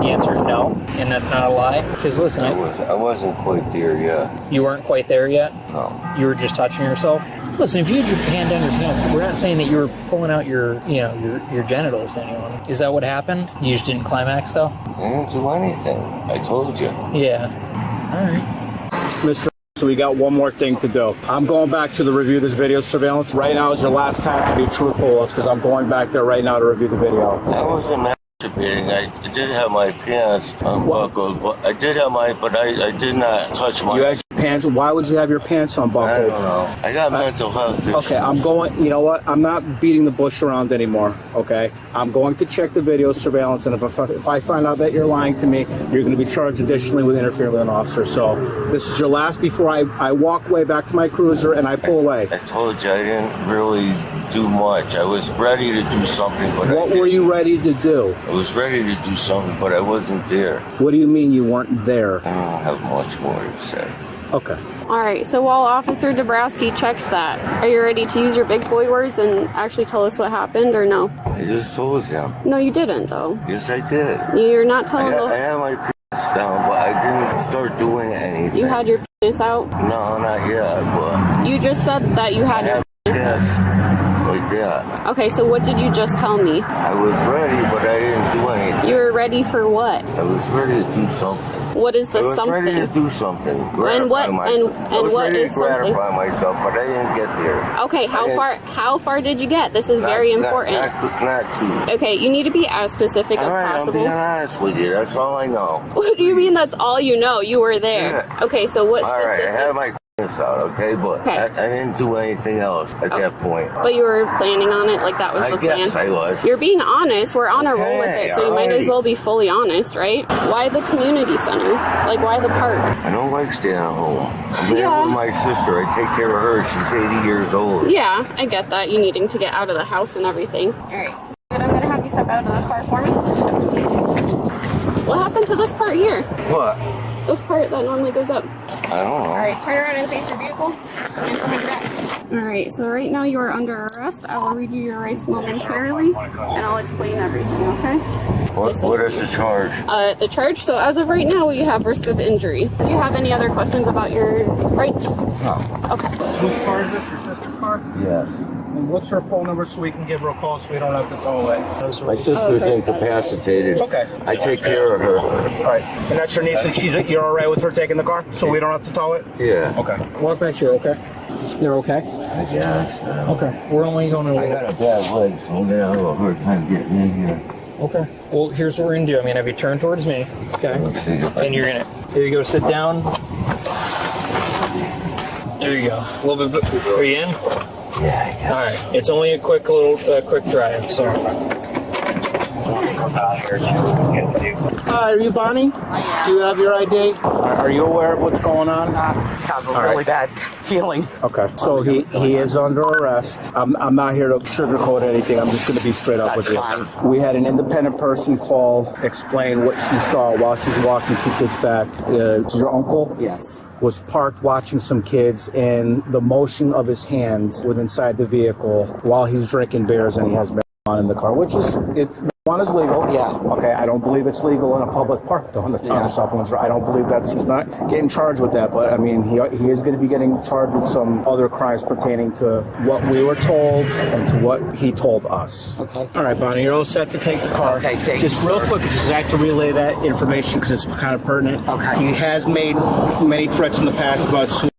The answer is no, and that's not a lie? Because listen, I wasn't quite there yet. You weren't quite there yet? No. You were just touching yourself? Listen, if you had your hand down your pants, we're not saying that you were pulling out your genitals to anyone. Is that what happened? You just didn't climax, though? I didn't do anything. I told you. Yeah. All right. Mr. So we got one more thing to do. I'm going back to the review this video surveillance. Right now is your last time to be truthful, because I'm going back there right now to review the video. I wasn't masturbating. I did have my pants unbuckled, but I did not touch my... You had your pants. Why would you have your pants unbuckled? I don't know. I got mental health issues. Okay, I'm going... You know what? I'm not beating the bush around anymore, okay? I'm going to check the video surveillance, and if I find out that you're lying to me, you're going to be charged additionally with interfering with an officer. So this is your last before I walk away back to my cruiser and I pull away. I told you I didn't really do much. I was ready to do something, but What were you ready to do? I was ready to do something, but I wasn't there. What do you mean you weren't there? I don't have much more to say. Okay. All right, so while Officer Dabrowski checks that, are you ready to use your big boy words and actually tell us what happened, or no? I just told him. No, you didn't, though. Yes, I did. You're not telling I had my penis down, but I didn't start doing anything. You had your penis out? No, not yet, but... You just said that you had your penis out. Like that. Okay, so what did you just tell me? I was ready, but I didn't do anything. You were ready for what? I was ready to do something. What is the something? I was ready to do something. And what? And what is something? I was ready to gratify myself, but I didn't get there. Okay, how far did you get? This is very important. Not too. Okay, you need to be as specific as possible. I'm being honest with you. That's all I know. What do you mean? That's all you know? You were there. Yeah. Okay, so what specific? All right, I had my out, okay, but I didn't do anything else at that point. But you were planning on it, like that was the plan? I guess I was. You're being honest. We're on a roll with it, so you might as well be fully honest, right? Why the community center? Like, why the park? I don't like staying at home. I'm here with my sister. I take care of her. She's 80 years old. Yeah, I get that. You needing to get out of the house and everything. All right. Good, I'm going to have you step out of the car for me. What happened to this part here? What? This part that normally goes up. I don't know. All right, turn around and face your vehicle. And come back. All right, so right now you are under arrest. I will read you your rights momentarily, and I'll explain everything, okay? What is the charge? The charge, so as of right now, you have risk of injury. Do you have any other questions about your rights? No. Okay. Whose car is this? Your sister's car? Yes. And what's her phone number so we can give her a call so we don't have to tow it? My sister's incapacitated. Okay. I take care of her. All right. And that's your niece, and you're all right with her taking the car so we don't have to tow it? Yeah. Okay. Walk back here, okay? You're okay? I guess. Okay. We're only going to... I got a bad leg, so I'm going to have a hard time getting in here. Okay. Well, here's what we're going to do. I'm going to have you turn towards me, okay? Let's see. And you're going to... Here you go. Sit down. There you go. A little bit... Are you in? Yeah, I guess. All right. It's only a quick drive, so... Hi, are you Bonnie? Do you have your ID? Are you aware of what's going on? I have a really bad feeling. Okay, so he is under arrest. I'm not here to sugarcoat anything. I'm just going to be straight up with you. Fine. We had an independent person call, explain what she saw while she's walking two kids back. Is your uncle? Yes. was parked watching some kids, and the motion of his hand was inside the vehicle while he's drinking beers and he has marijuana in the car, which is, marijuana is legal. Yeah. Okay, I don't believe it's legal in a public park, though, in the town of South Windsor. I don't believe he's not getting charged with that, but I mean, he is going to be getting charged with some other crimes pertaining to what we were told and to what he told us. Okay. All right, Bonnie, you're all set to take the car. Okay, thank you, Just real quick, just have to relay that information because it's kind of pertinent. Okay. He has made many threats in the past about suicide.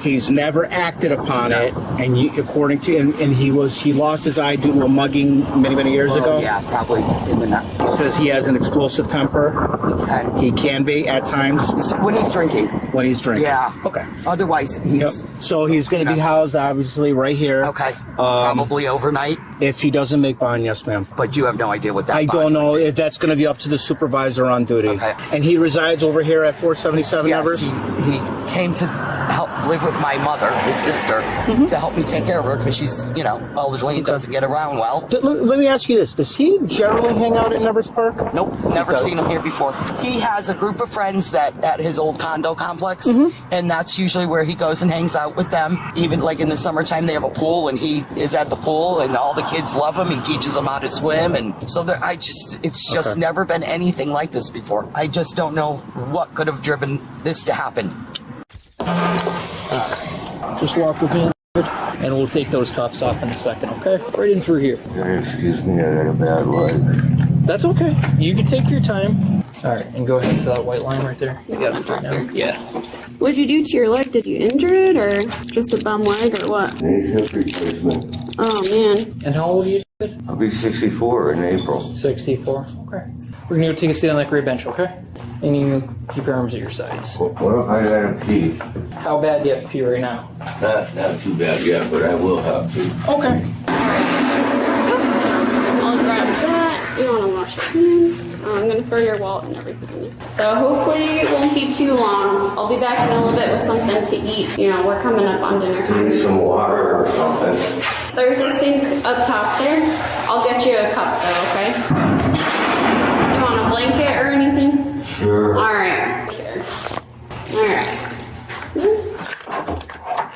He's never acted upon it, and according to and he lost his eye due to a mugging many years ago. Yeah, probably in the night. He says he has an explosive temper. He can be at times when he's drinking. Yeah. Okay. Otherwise, he's so he's going to be housed obviously right here. Okay. Probably overnight. If he doesn't make bond, yes, ma'am. But you have no idea what that. I don't know if that's going to be up to the supervisor on duty. Okay. And he resides over here at 477 Evers. He came to help live with my mother, his sister, to help me take care of her because she's, elderly and doesn't get around well. Let me ask you this. Does he generally hang out at Nevers Park? Nope, never seen him here before. He has a group of friends that at his old condo complex, and that's usually where he goes and hangs out with them. Even like in the summertime, they have a pool, and he is at the pool, and all the kids love him. He teaches them how to swim, and so it's just never been anything like this before. I just don't know what could have driven this to happen. Just walk with me, and we'll take those cuffs off in a second, okay? Right in through here. Excuse me, I got a bad life. That's okay. You can take your time. All right, and go ahead to that white line right there. You got it right now. Yeah. What'd you do to your leg? Did you injure it or just a bum leg or what? Knee hip replacement. Oh, man. And how old are you? I'll be 64 in April. 64. Okay. We're going to go take a seat on that gray bench, okay? And you keep your arms at your sides. What if I gotta pee? How bad do you have to pee right now? Not too bad yet, but I will have to. Okay. I'll grab that. You want to wash your hands. I'm going to throw your wallet and everything in there. So hopefully it won't be too long. I'll be back in a little bit with something to eat. We're coming up on dinner time. Need some water or something. There's a sink up top there. I'll get you a cup though, okay? You want a blanket or anything? Sure. All right. Here. All right.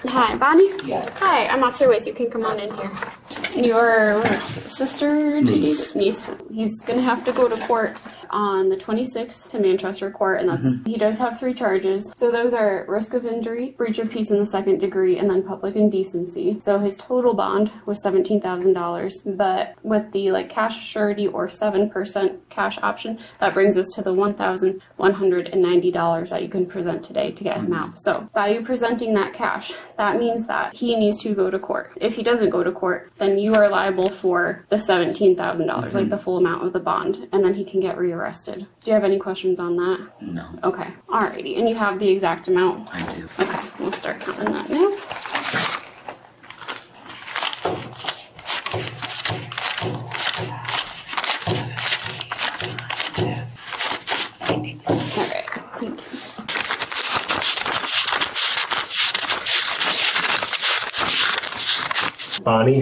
Hi, Bonnie? Yes. Hi, I'm Officer Weiss. You can come on in here. Your sister? Niece. He's going to have to go to court on the 26th to Manchester Court, and he does have 3 charges. So those are risk of injury, breach of peace in the 2nd degree, and then public indecency. So his total bond was $17,000, but with the cash surety or 7% cash option, that brings us to the $1,190 that you can present today to get him out. So by you presenting that cash, that means that he needs to go to court. If he doesn't go to court, then you are liable for the $17,000, like the full amount of the bond, and then he can get rearrested. Do you have any questions on that? No. Okay. Alrighty. And you have the exact amount? I do. Okay. We'll start counting that now. Alright. Thank you. Bonnie,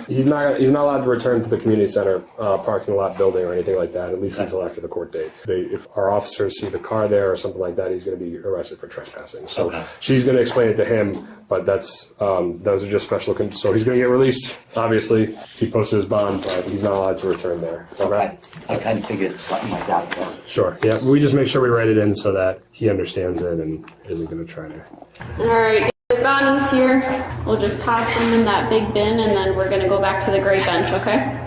he's not allowed to return to the community center parking lot building or anything like that, at least until after the court date. If our officers see the car there or something like that, he's going to be arrested for trespassing. So she's going to explain it to him, but those are just special. So he's going to get released. Obviously, he posted his bond, but he's not allowed to return there. Okay. I kind of figured something like that. So. Sure. Yeah. We just make sure we write it in so that he understands it and isn't going to try to. All right. Bonnie's here. We'll just toss them in that big bin, and then we're going to go back to the gray bench, okay?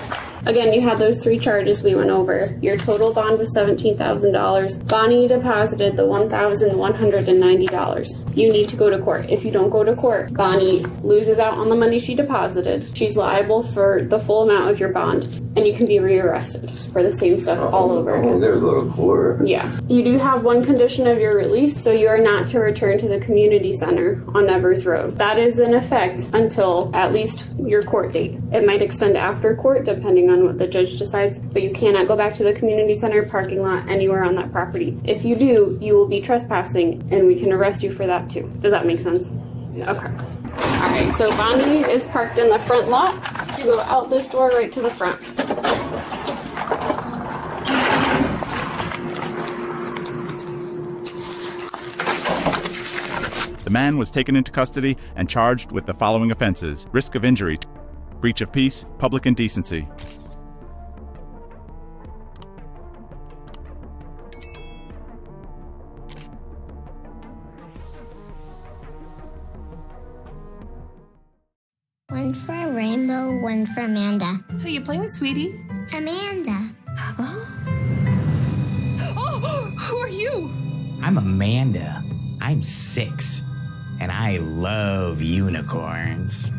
Again, you had those 3 charges we went over. Your total bond was $17,000. Bonnie deposited the $1,190. You need to go to court. If you don't go to court, Bonnie loses out on the money she deposited. She's liable for the full amount of your bond, and you can be rearrested for the same stuff all over again. I'll never go to court. Yeah. You do have one condition of your release, so you are not to return to the community center on Nevers Road. That is in effect until at least your court date. It might extend after court, depending on what the judge decides, but you cannot go back to the community center parking lot anywhere on that property. If you do, you will be trespassing, and we can arrest you for that too. Does that make sense? Yeah. Okay. All right, so Bonnie is parked in the front lot. You go out this door right to the front. man was taken into custody and charged with the following offenses: risk of injury, breach of peace, public indecency. One for a rainbow, one for Amanda. Who you playing with, sweetie? Amanda. Oh, who are you? I'm Amanda. I'm 6, and I love unicorns.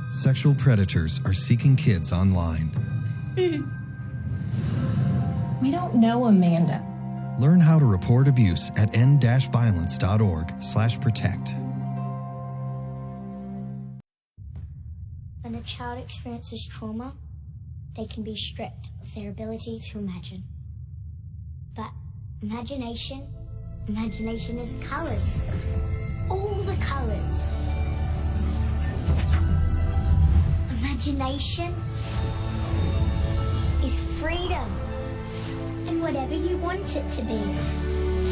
Sexual predators are seeking kids online. We don't know Amanda. Learn how to report abuse at end-violence.org/protect. When a child experiences trauma, they can be stripped of their ability to imagine. But imagination is colors. All the colors. Imagination is freedom. And whatever you want it to be.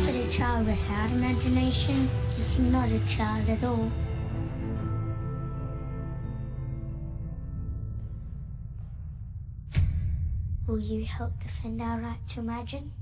But a child without imagination is not a child at all. Will you help defend our right to imagine?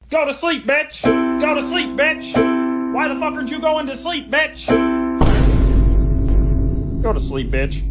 Go to sleep, bitch! Go to sleep, bitch! Why the fuck aren't you going to sleep, bitch? Go to sleep, bitch.